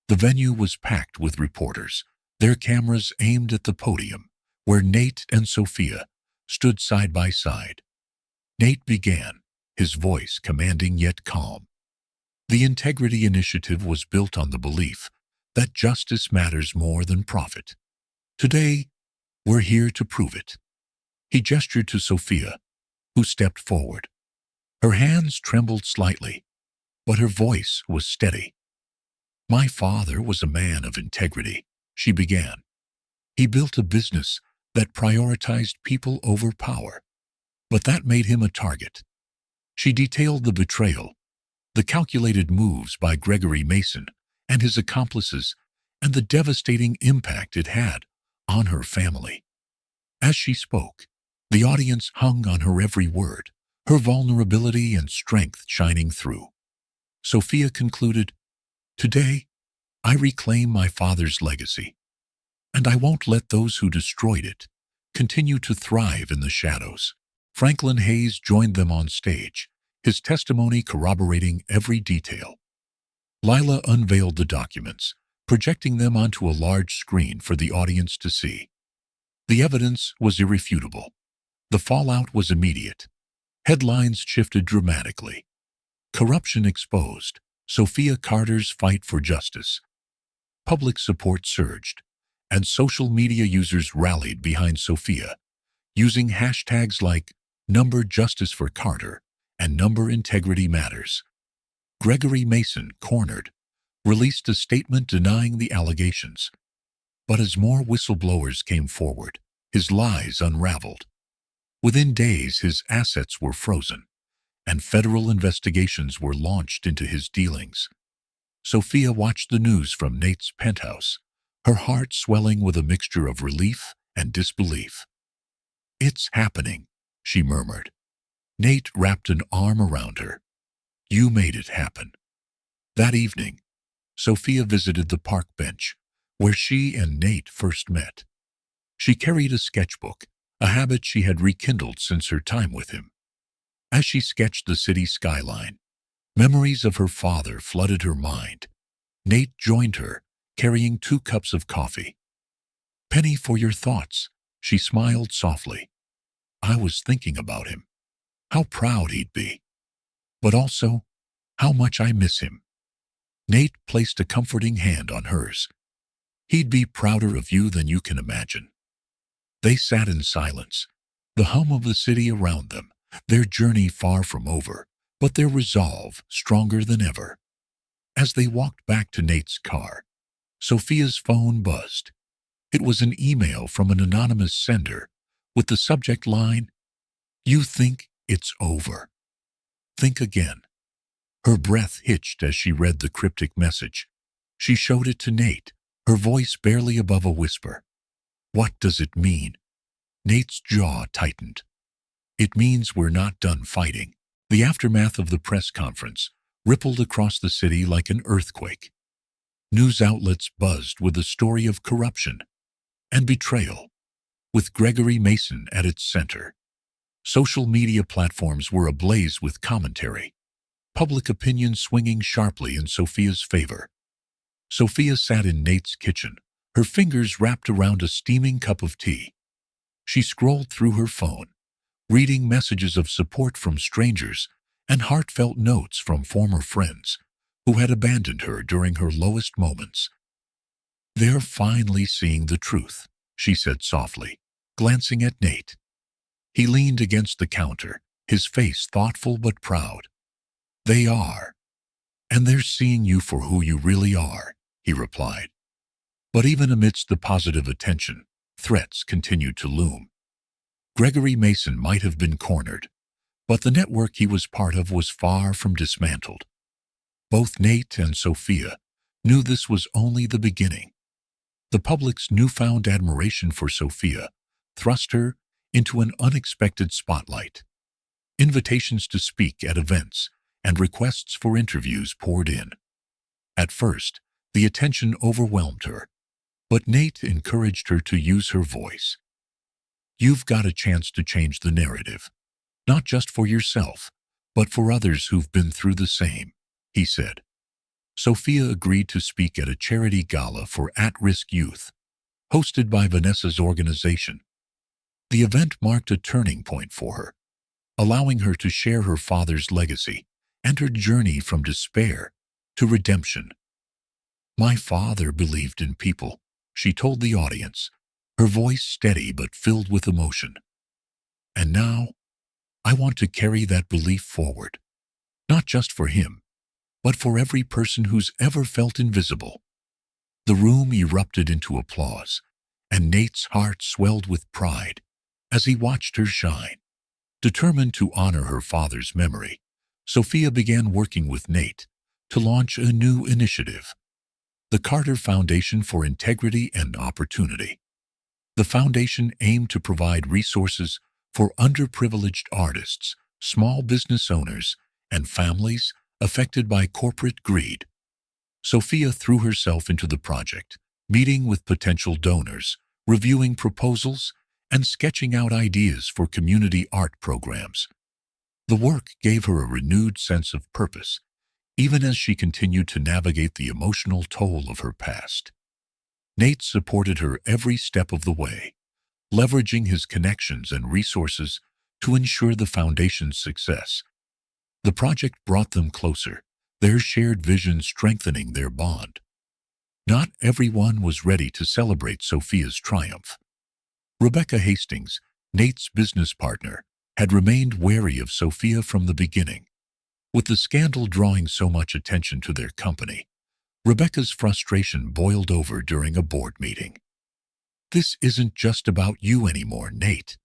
A: The venue was packed with reporters, their cameras aimed at the podium, where Nate and Sophia stood side by side. Nate began, his voice commanding yet calm. The Integrity Initiative was built on the belief that justice matters more than profit. Today, we're here to prove it. He gestured to Sophia, who stepped forward. Her hands trembled slightly, but her voice was steady. My father was a man of integrity, she began. He built a business that prioritized people over power, but that made him a target. She detailed the betrayal, the calculated moves by Gregory Mason and his accomplices, and the devastating impact it had on her family. As she spoke, the audience hung on her every word, her vulnerability and strength shining through. Sophia concluded, Today, I reclaim my father's legacy, and I won't let those who destroyed it continue to thrive in the shadows. Franklin Hayes joined them on stage, his testimony corroborating every detail. Lila unveiled the documents, projecting them onto a large screen for the audience to see. The evidence was irrefutable. The fallout was immediate. Headlines shifted dramatically. Corruption exposed. Sophia Carter's fight for justice. Public support surged, and social media users rallied behind Sophia, using hashtags like #JusticeForCarter and #IntegrityMatters. Gregory Mason, cornered, released a statement denying the allegations. But as more whistleblowers came forward, his lies unraveled. Within days, his assets were frozen, and federal investigations were launched into his dealings. Sophia watched the news from Nate's penthouse, her heart swelling with a mixture of relief and disbelief. It's happening, she murmured. Nate wrapped an arm around her. You made it happen. That evening, Sophia visited the park bench, where she and Nate first met. She carried a sketchbook, a habit she had rekindled since her time with him. As she sketched the city skyline, memories of her father flooded her mind. Nate joined her, carrying 2 cups of coffee. "Penny for your thoughts." She smiled softly. "I was thinking about him. How proud he'd be. But also, how much I miss him." Nate placed a comforting hand on hers. "He'd be prouder of you than you can imagine." They sat in silence, the hum of the city around them, their journey far from over, but their resolve stronger than ever. As they walked back to Nate's car, Sophia's phone buzzed. It was an email from an anonymous sender with the subject line, "You think it's over. Think again." Her breath hitched as she read the cryptic message. She showed it to Nate, her voice barely above a whisper. "What does it mean?" Nate's jaw tightened. "It means we're not done fighting." The aftermath of the press conference rippled across the city like an earthquake. News outlets buzzed with the story of corruption and betrayal, with Gregory Mason at its center. Social media platforms were ablaze with commentary, public opinion swinging sharply in Sophia's favor. Sophia sat in Nate's kitchen, her fingers wrapped around a steaming cup of tea. She scrolled through her phone, reading messages of support from strangers and heartfelt notes from former friends who had abandoned her during her lowest moments. "They're finally seeing the truth," she said softly, glancing at Nate. He leaned against the counter, his face thoughtful but proud. "They are. And they're seeing you for who you really are," he replied. But even amidst the positive attention, threats continued to loom. Gregory Mason might have been cornered, but the network he was part of was far from dismantled. Both Nate and Sophia knew this was only the beginning. The public's newfound admiration for Sophia thrust her into an unexpected spotlight. Invitations to speak at events and requests for interviews poured in. At first, the attention overwhelmed her, but Nate encouraged her to use her voice. "You've got a chance to change the narrative, not just for yourself, but for others who've been through the same," he said. Sophia agreed to speak at a charity gala for at-risk youth, hosted by Vanessa's organization. The event marked a turning point for her, allowing her to share her father's legacy and her journey from despair to redemption. "My father believed in people," she told the audience, her voice steady but filled with emotion. "And now, I want to carry that belief forward, not just for him, but for every person who's ever felt invisible." The room erupted into applause, and Nate's heart swelled with pride as he watched her shine. Determined to honor her father's memory, Sophia began working with Nate to launch a new initiative, the Carter Foundation for Integrity and Opportunity. The foundation aimed to provide resources for underprivileged artists, small business owners, and families affected by corporate greed. Sophia threw herself into the project, meeting with potential donors, reviewing proposals, and sketching out ideas for community art programs. The work gave her a renewed sense of purpose, even as she continued to navigate the emotional toll of her past. Nate supported her every step of the way, leveraging his connections and resources to ensure the foundation's success. The project brought them closer, their shared vision strengthening their bond. Not everyone was ready to celebrate Sophia's triumph. Rebecca Hastings, Nate's business partner, had remained wary of Sophia from the beginning. With the scandal drawing so much attention to their company, Rebecca's frustration boiled over during a board meeting. "This isn't just about you anymore, Nate,"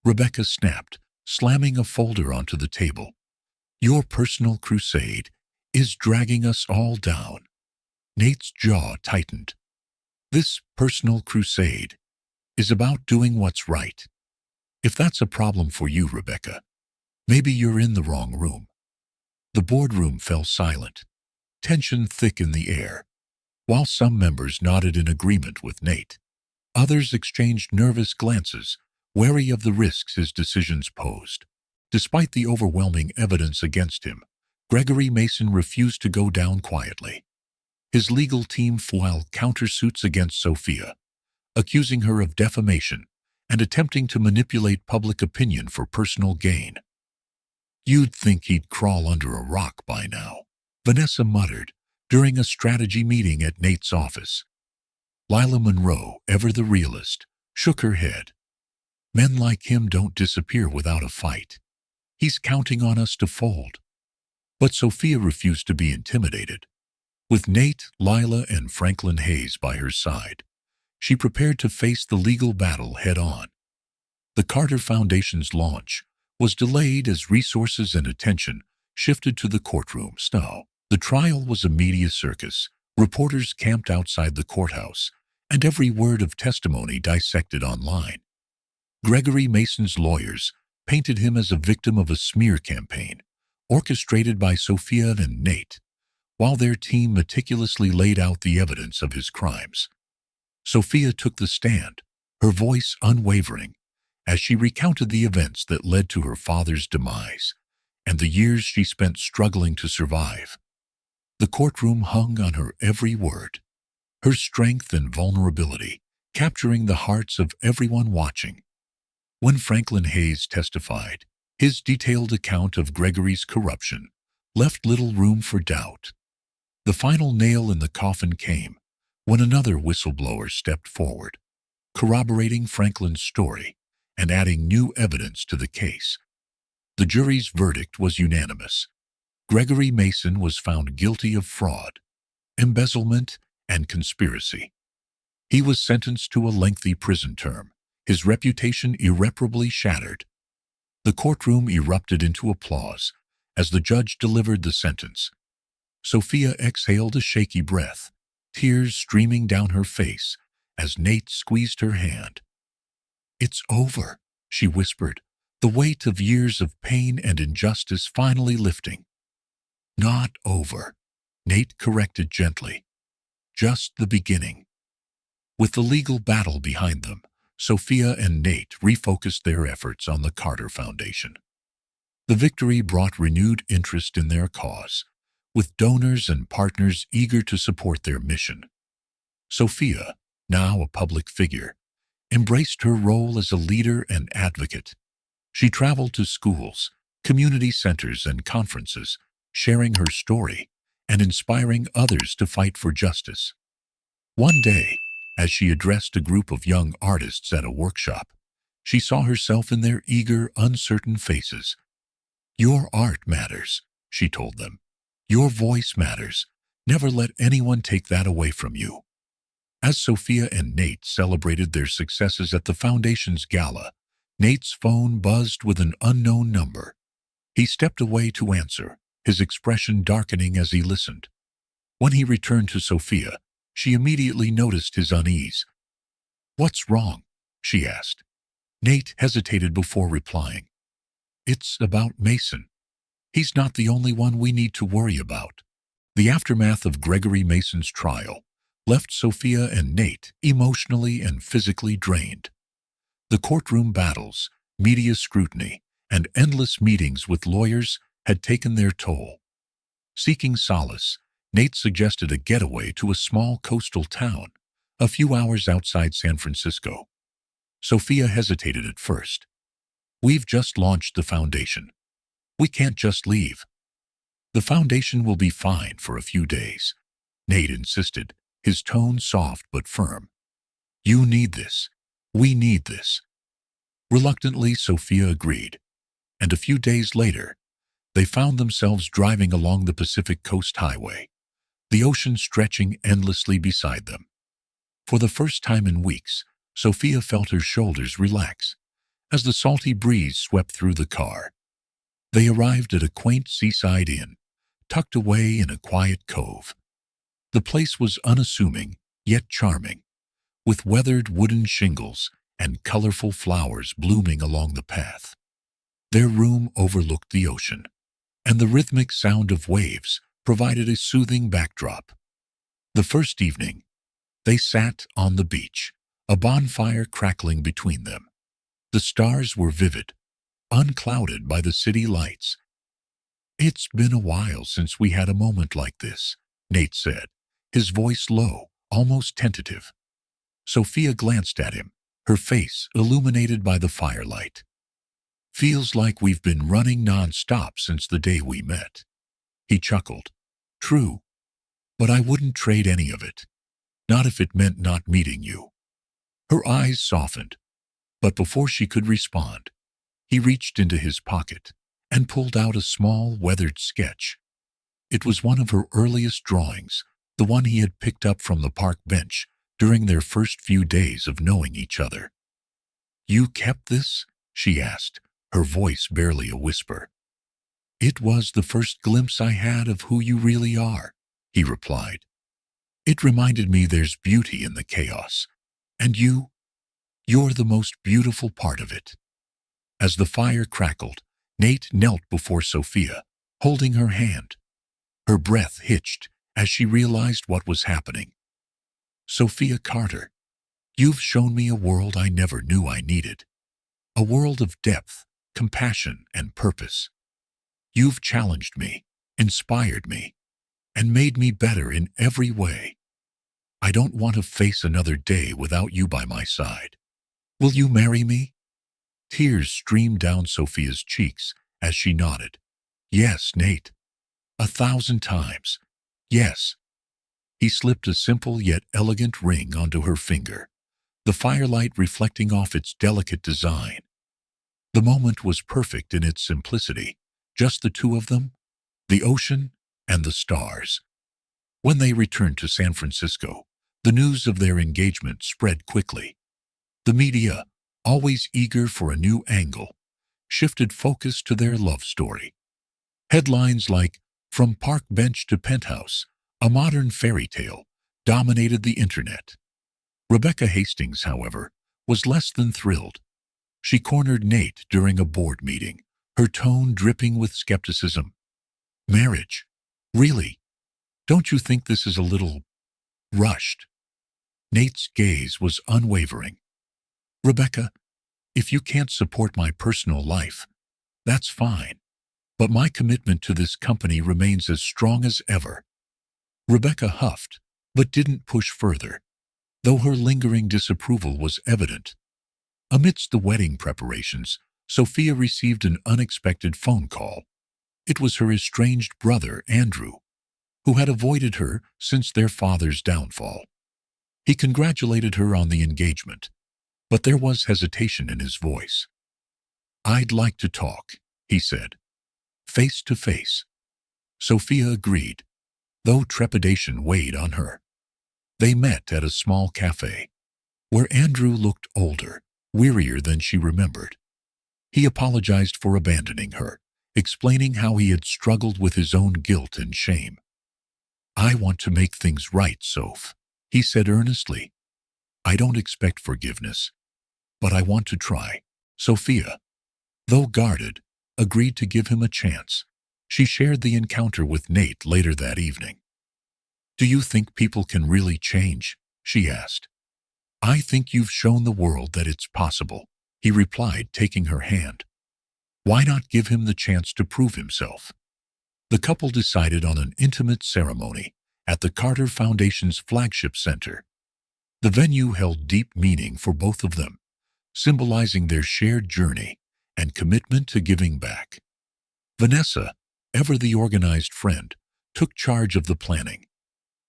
A: Rebecca snapped, slamming a folder onto the table. "Your personal crusade is dragging us all down." Nate's jaw tightened. "This personal crusade is about doing what's right. If that's a problem for you, Rebecca, maybe you're in the wrong room." The boardroom fell silent, tension thick in the air. While some members nodded in agreement with Nate, others exchanged nervous glances, wary of the risks his decisions posed. Despite the overwhelming evidence against him, Gregory Mason refused to go down quietly. His legal team filed countersuits against Sophia, accusing her of defamation and attempting to manipulate public opinion for personal gain. "You'd think he'd crawl under a rock by now," Vanessa muttered during a strategy meeting at Nate's office. Lila Monroe, ever the realist, shook her head. "Men like him don't disappear without a fight. He's counting on us to fold." But Sophia refused to be intimidated. With Nate, Lila, and Franklin Hayes by her side, she prepared to face the legal battle head-on. The Carter Foundation's launch was delayed as resources and attention shifted to the courtrooms. Now, the trial was a media circus. Reporters camped outside the courthouse, and every word of testimony dissected online. Gregory Mason's lawyers painted him as a victim of a smear campaign, orchestrated by Sophia and Nate, while their team meticulously laid out the evidence of his crimes. Sophia took the stand, her voice unwavering, as she recounted the events that led to her father's demise and the years she spent struggling to survive. The courtroom hung on her every word, her strength and vulnerability capturing the hearts of everyone watching. When Franklin Hayes testified, his detailed account of Gregory's corruption left little room for doubt. The final nail in the coffin came when another whistleblower stepped forward, corroborating Franklin's story and adding new evidence to the case. The jury's verdict was unanimous. Gregory Mason was found guilty of fraud, embezzlement, and conspiracy. He was sentenced to a lengthy prison term, his reputation irreparably shattered. The courtroom erupted into applause as the judge delivered the sentence. Sophia exhaled a shaky breath, tears streaming down her face as Nate squeezed her hand. "It's over," she whispered, the weight of years of pain and injustice finally lifting. "Not over," Nate corrected gently. "Just the beginning." With the legal battle behind them, Sophia and Nate refocused their efforts on the Carter Foundation. The victory brought renewed interest in their cause, with donors and partners eager to support their mission. Sophia, now a public figure, embraced her role as a leader and advocate. She traveled to schools, community centers, and conferences, sharing her story and inspiring others to fight for justice. One day, as she addressed a group of young artists at a workshop, she saw herself in their eager, uncertain faces. "Your art matters," she told them. "Your voice matters. Never let anyone take that away from you." As Sophia and Nate celebrated their successes at the Foundation's gala, Nate's phone buzzed with an unknown number. He stepped away to answer, his expression darkening as he listened. When he returned to Sophia, she immediately noticed his unease. "What's wrong?" she asked. Nate hesitated before replying. "It's about Mason. He's not the only one we need to worry about." The aftermath of Gregory Mason's trial left Sophia and Nate emotionally and physically drained. The courtroom battles, media scrutiny, and endless meetings with lawyers had taken their toll. Seeking solace, Nate suggested a getaway to a small coastal town, a few hours outside San Francisco. Sophia hesitated at first. "We've just launched the foundation. We can't just leave." "The foundation will be fine for a few days," Nate insisted, his tone soft but firm. "You need this. We need this." Reluctantly, Sophia agreed, and a few days later, they found themselves driving along the Pacific Coast Highway, the ocean stretching endlessly beside them. For the first time in weeks, Sophia felt her shoulders relax as the salty breeze swept through the car. They arrived at a quaint seaside inn, tucked away in a quiet cove. The place was unassuming, yet charming, with weathered wooden shingles and colorful flowers blooming along the path. Their room overlooked the ocean, and the rhythmic sound of waves provided a soothing backdrop. The first evening, they sat on the beach, a bonfire crackling between them. The stars were vivid, unclouded by the city lights. "It's been a while since we had a moment like this," Nate said, his voice low, almost tentative. Sophia glanced at him, her face illuminated by the firelight. Feels like we've been running non-stop since the day we met. He chuckled. True, but I wouldn't trade any of it. Not if it meant not meeting you. Her eyes softened, but before she could respond, he reached into his pocket and pulled out a small, weathered sketch. It was one of her earliest drawings, the one he had picked up from the park bench during their first few days of knowing each other. You kept this? She asked, her voice barely a whisper. It was the first glimpse I had of who you really are, he replied. It reminded me there's beauty in the chaos, and you're the most beautiful part of it. As the fire crackled, Nate knelt before Sophia, holding her hand. Her breath hitched as she realized what was happening. Sophia Carter, you've shown me a world I never knew I needed. A world of depth, compassion, and purpose. You've challenged me, inspired me, and made me better in every way. I don't want to face another day without you by my side. Will you marry me? Tears streamed down Sophia's cheeks as she nodded. Yes, Nate. 1,000 times. Yes. He slipped a simple yet elegant ring onto her finger, the firelight reflecting off its delicate design. The moment was perfect in its simplicity, just the two of them, the ocean and the stars. When they returned to San Francisco, the news of their engagement spread quickly. The media, always eager for a new angle, shifted focus to their love story. Headlines like, "From Park Bench to Penthouse, a modern fairy tale," dominated the internet. Rebecca Hastings, however, was less than thrilled. She cornered Nate during a board meeting, her tone dripping with skepticism. Marriage? Really? Don't you think this is a little rushed? Nate's gaze was unwavering. Rebecca, if you can't support my personal life, that's fine, but my commitment to this company remains as strong as ever. Rebecca huffed, but didn't push further, though her lingering disapproval was evident. Amidst the wedding preparations, Sophia received an unexpected phone call. It was her estranged brother, Andrew, who had avoided her since their father's downfall. He congratulated her on the engagement, but there was hesitation in his voice. I'd like to talk, he said, face to face. Sophia agreed, though trepidation weighed on her. They met at a small cafe, where Andrew looked older, wearier than she remembered. He apologized for abandoning her, explaining how he had struggled with his own guilt and shame. I want to make things right, Soph, he said earnestly. I don't expect forgiveness, but I want to try. Sophia, though guarded, agreed to give him a chance. She shared the encounter with Nate later that evening. Do you think people can really change? She asked. I think you've shown the world that it's possible, he replied, taking her hand. Why not give him the chance to prove himself? The couple decided on an intimate ceremony at the Carter Foundation's flagship center. The venue held deep meaning for both of them, symbolizing their shared journey and commitment to giving back. Vanessa, ever the organized friend, took charge of the planning.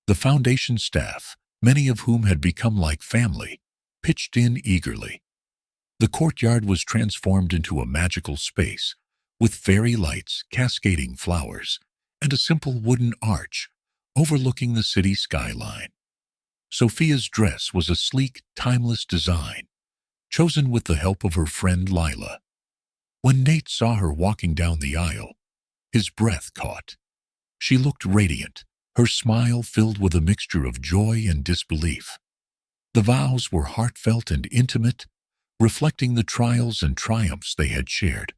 A: The foundation staff, many of whom had become like family, pitched in eagerly. The courtyard was transformed into a magical space, with fairy lights, cascading flowers, and a simple wooden arch overlooking the city skyline. Sophia's dress was a sleek, timeless design, chosen with the help of her friend Lila. When Nate saw her walking down the aisle, his breath caught. She looked radiant, her smile filled with a mixture of joy and disbelief. The vows were heartfelt and intimate, reflecting the trials and triumphs they had shared.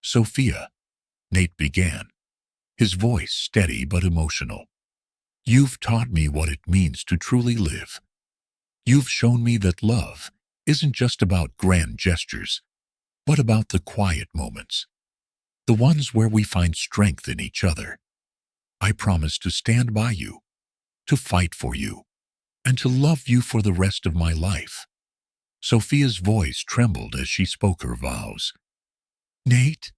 A: Sophia, Nate began, his voice steady but emotional. You've taught me what it means to truly live. You've shown me that love isn't just about grand gestures, but about the quiet moments, the ones where we find strength in each other. I promise to stand by you, to fight for you, and to love you for the rest of my life." Sophia's voice trembled as she spoke her vows. "Nate,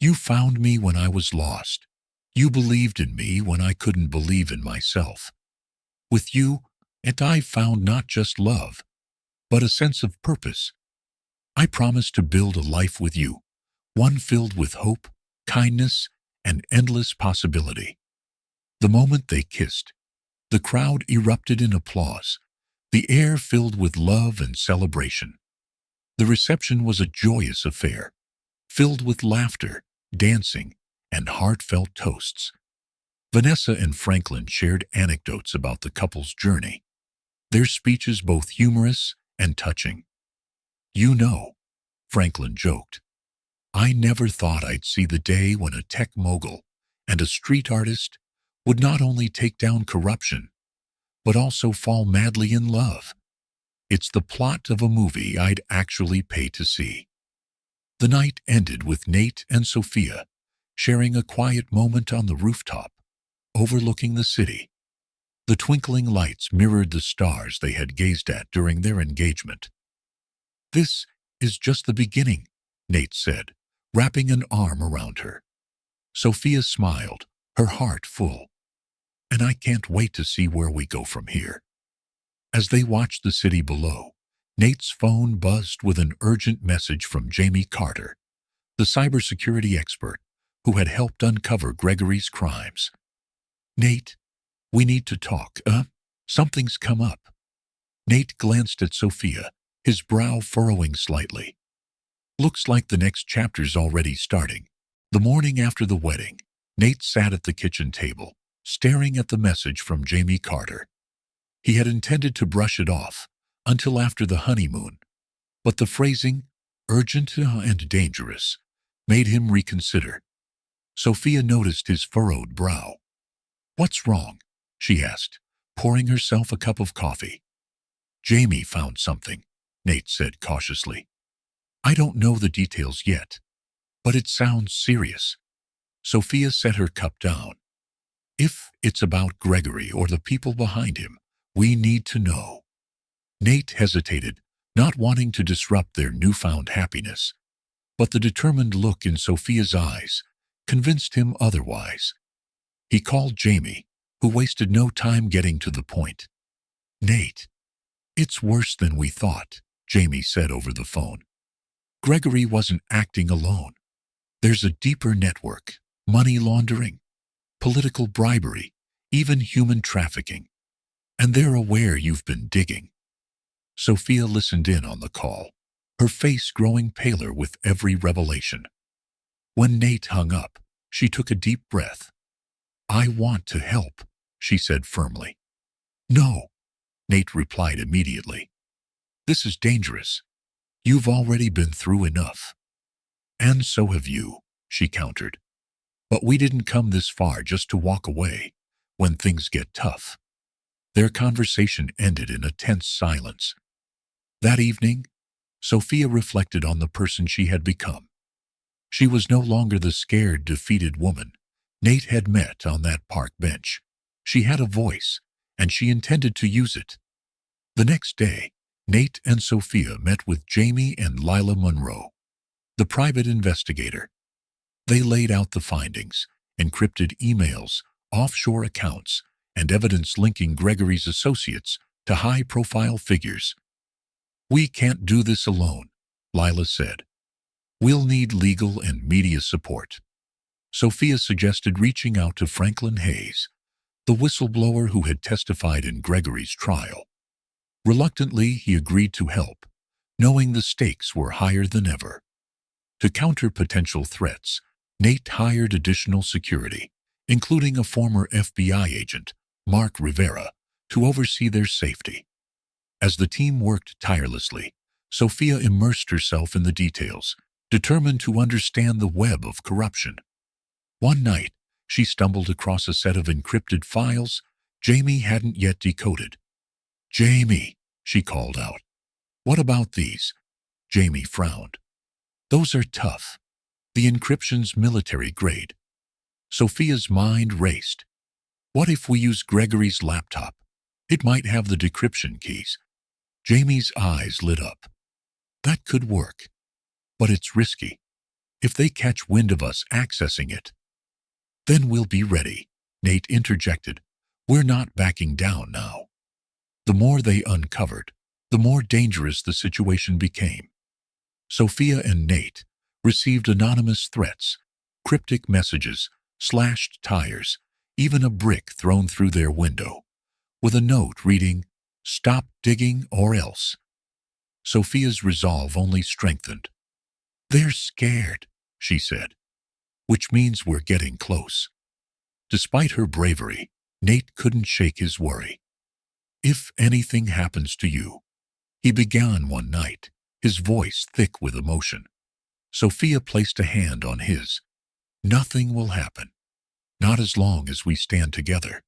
A: you found me when I was lost. You believed in me when I couldn't believe in myself. With you, and I found not just love, but a sense of purpose. I promise to build a life with you, one filled with hope, kindness, and endless possibility." The moment they kissed, the crowd erupted in applause, the air filled with love and celebration. The reception was a joyous affair, filled with laughter, dancing, and heartfelt toasts. Vanessa and Franklin shared anecdotes about the couple's journey, their speeches both humorous and touching. "You know," Franklin joked, "I never thought I'd see the day when a tech mogul and a street artist would not only take down corruption, but also fall madly in love. It's the plot of a movie I'd actually pay to see." The night ended with Nate and Sophia sharing a quiet moment on the rooftop, overlooking the city. The twinkling lights mirrored the stars they had gazed at during their engagement. "This is just the beginning," Nate said, wrapping an arm around her. Sophia smiled, her heart full. "And I can't wait to see where we go from here." As they watched the city below, Nate's phone buzzed with an urgent message from Jamie Carter, the cybersecurity expert who had helped uncover Gregory's crimes. "Nate, we need to talk. Something's come up." Nate glanced at Sophia, his brow furrowing slightly. "Looks like the next chapter's already starting." The morning after the wedding, Nate sat at the kitchen table, staring at the message from Jamie Carter. He had intended to brush it off until after the honeymoon, but the phrasing, urgent and dangerous, made him reconsider. Sophia noticed his furrowed brow. "What's wrong?" she asked, pouring herself a cup of coffee. "Jamie found something," Nate said cautiously. "I don't know the details yet, but it sounds serious." Sophia set her cup down. "If it's about Gregory or the people behind him, we need to know." Nate hesitated, not wanting to disrupt their newfound happiness, but the determined look in Sophia's eyes convinced him otherwise. He called Jamie, who wasted no time getting to the point. "Nate, it's worse than we thought," Jamie said over the phone. "Gregory wasn't acting alone. There's a deeper network, money laundering, political bribery, even human trafficking. And they're aware you've been digging." Sophia listened in on the call, her face growing paler with every revelation. When Nate hung up, she took a deep breath. "I want to help," she said firmly. "No," Nate replied immediately. "This is dangerous. You've already been through enough." "And so have you," she countered. "But we didn't come this far just to walk away when things get tough." Their conversation ended in a tense silence. That evening, Sophia reflected on the person she had become. She was no longer the scared, defeated woman Nate had met on that park bench. She had a voice, and she intended to use it. The next day, Nate and Sophia met with Jamie and Lila Monroe, the private investigator. They laid out the findings, encrypted emails, offshore accounts, and evidence linking Gregory's associates to high-profile figures. "We can't do this alone," Lila said. "We'll need legal and media support." Sophia suggested reaching out to Franklin Hayes, the whistleblower who had testified in Gregory's trial. Reluctantly, he agreed to help, knowing the stakes were higher than ever. To counter potential threats, Nate hired additional security, including a former FBI agent, Mark Rivera, to oversee their safety. As the team worked tirelessly, Sophia immersed herself in the details, determined to understand the web of corruption. One night, she stumbled across a set of encrypted files Jamie hadn't yet decoded. "Jamie," she called out. "What about these?" Jamie frowned. "Those are tough. The encryption's military grade." Sophia's mind raced. What if we use Gregory's laptop? It might have the decryption keys. Jamie's eyes lit up. That could work, but it's risky. If they catch wind of us accessing it, then we'll be ready, Nate interjected. We're not backing down now. The more they uncovered, the more dangerous the situation became. Sophia and Nate received anonymous threats, cryptic messages, slashed tires, even a brick thrown through their window, with a note reading, "Stop digging or else." Sophia's resolve only strengthened. "They're scared," she said, "which means we're getting close." Despite her bravery, Nate couldn't shake his worry. "If anything happens to you," he began one night, his voice thick with emotion. Sophia placed a hand on his. "Nothing will happen. Not as long as we stand together."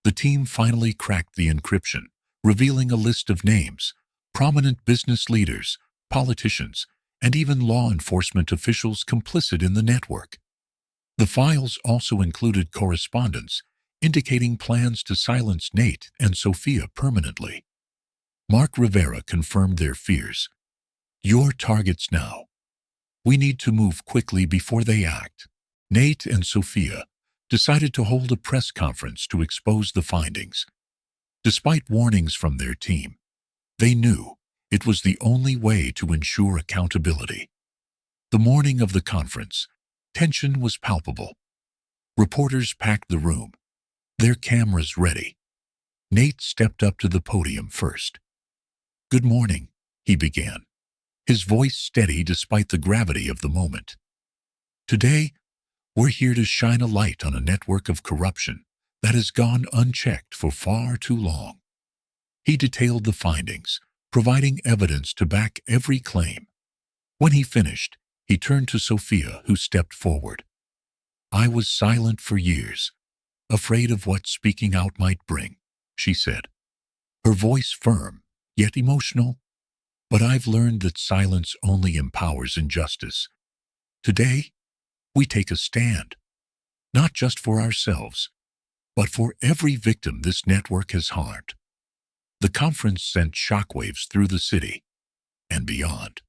A: The team finally cracked the encryption, revealing a list of names, prominent business leaders, politicians, and even law enforcement officials complicit in the network. The files also included correspondence indicating plans to silence Nate and Sophia permanently. Mark Rivera confirmed their fears. "Your targets now. We need to move quickly before they act." Nate and Sophia decided to hold a press conference to expose the findings. Despite warnings from their team, they knew it was the only way to ensure accountability. The morning of the conference, tension was palpable. Reporters packed the room, their cameras ready. Nate stepped up to the podium first. "Good morning," he began, his voice steady despite the gravity of the moment. "Today, we're here to shine a light on a network of corruption that has gone unchecked for far too long." He detailed the findings, providing evidence to back every claim. When he finished, he turned to Sophia, who stepped forward. "I was silent for years, afraid of what speaking out might bring," she said, her voice firm, yet emotional. "But I've learned that silence only empowers injustice. Today, we take a stand, not just for ourselves, but for every victim this network has harmed." The conference sent shockwaves through the city and beyond.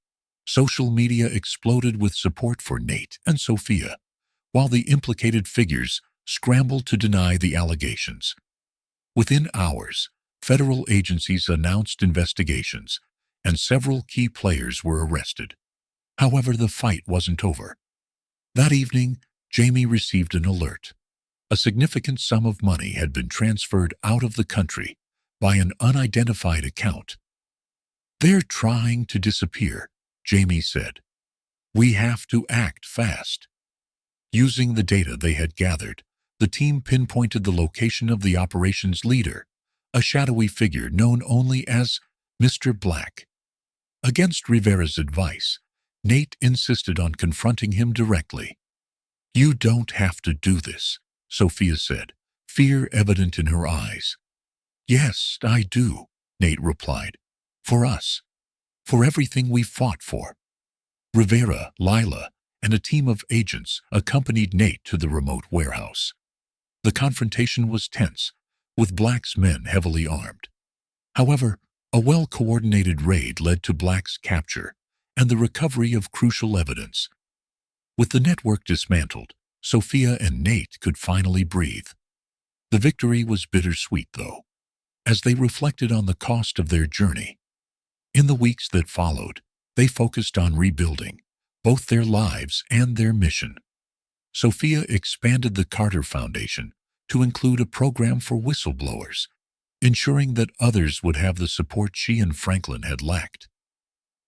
A: Social media exploded with support for Nate and Sophia, while the implicated figures scrambled to deny the allegations. Within hours, federal agencies announced investigations, and several key players were arrested. However, the fight wasn't over. That evening, Jamie received an alert. A significant sum of money had been transferred out of the country by an unidentified account. "They're trying to disappear," Jamie said. "We have to act fast." Using the data they had gathered, the team pinpointed the location of the operations leader, a shadowy figure known only as Mr. Black. Against Rivera's advice, Nate insisted on confronting him directly. "You don't have to do this," Sophia said, fear evident in her eyes. "Yes, I do," Nate replied. "For us. For everything we fought for." Rivera, Lila, and a team of agents accompanied Nate to the remote warehouse. The confrontation was tense, with Black's men heavily armed. However, a well-coordinated raid led to Black's capture and the recovery of crucial evidence. With the network dismantled, Sophia and Nate could finally breathe. The victory was bittersweet, though, as they reflected on the cost of their journey. In the weeks that followed, they focused on rebuilding both their lives and their mission. Sophia expanded the Carter Foundation to include a program for whistleblowers, ensuring that others would have the support she and Franklin had lacked.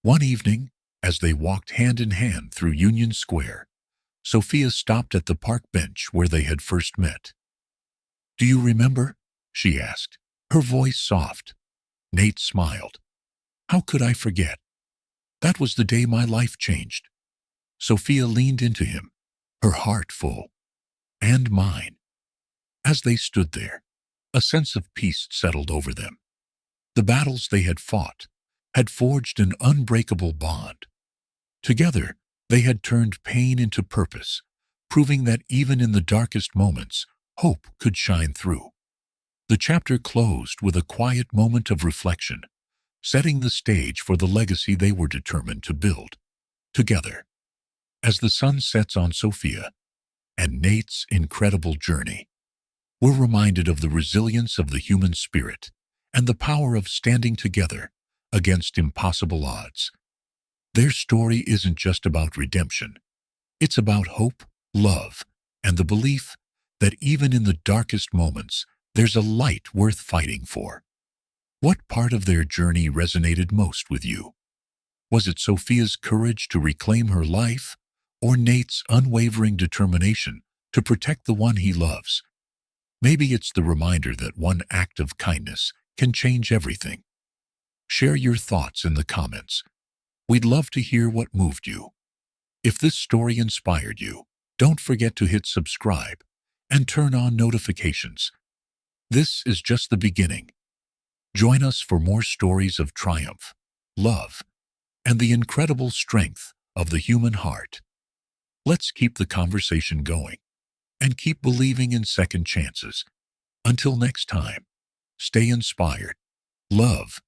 A: One evening, as they walked hand in hand through Union Square, Sophia stopped at the park bench where they had first met. "Do you remember?" she asked, her voice soft. Nate smiled. "How could I forget? That was the day my life changed." Sophia leaned into him, her heart full. "And mine." As they stood there, a sense of peace settled over them. The battles they had fought had forged an unbreakable bond. Together, they had turned pain into purpose, proving that even in the darkest moments, hope could shine through. The chapter closed with a quiet moment of reflection, setting the stage for the legacy they were determined to build together. As the sun sets on Sophia and Nate's incredible journey, we're reminded of the resilience of the human spirit and the power of standing together against impossible odds. Their story isn't just about redemption. It's about hope, love, and the belief that even in the darkest moments, there's a light worth fighting for. What part of their journey resonated most with you? Was it Sophia's courage to reclaim her life, or Nate's unwavering determination to protect the one he loves? Maybe it's the reminder that one act of kindness can change everything. Share your thoughts in the comments. We'd love to hear what moved you. If this story inspired you, don't forget to hit subscribe and turn on notifications. This is just the beginning. Join us for more stories of triumph, love, and the incredible strength of the human heart. Let's keep the conversation going and keep believing in second chances. Until next time, stay inspired, love,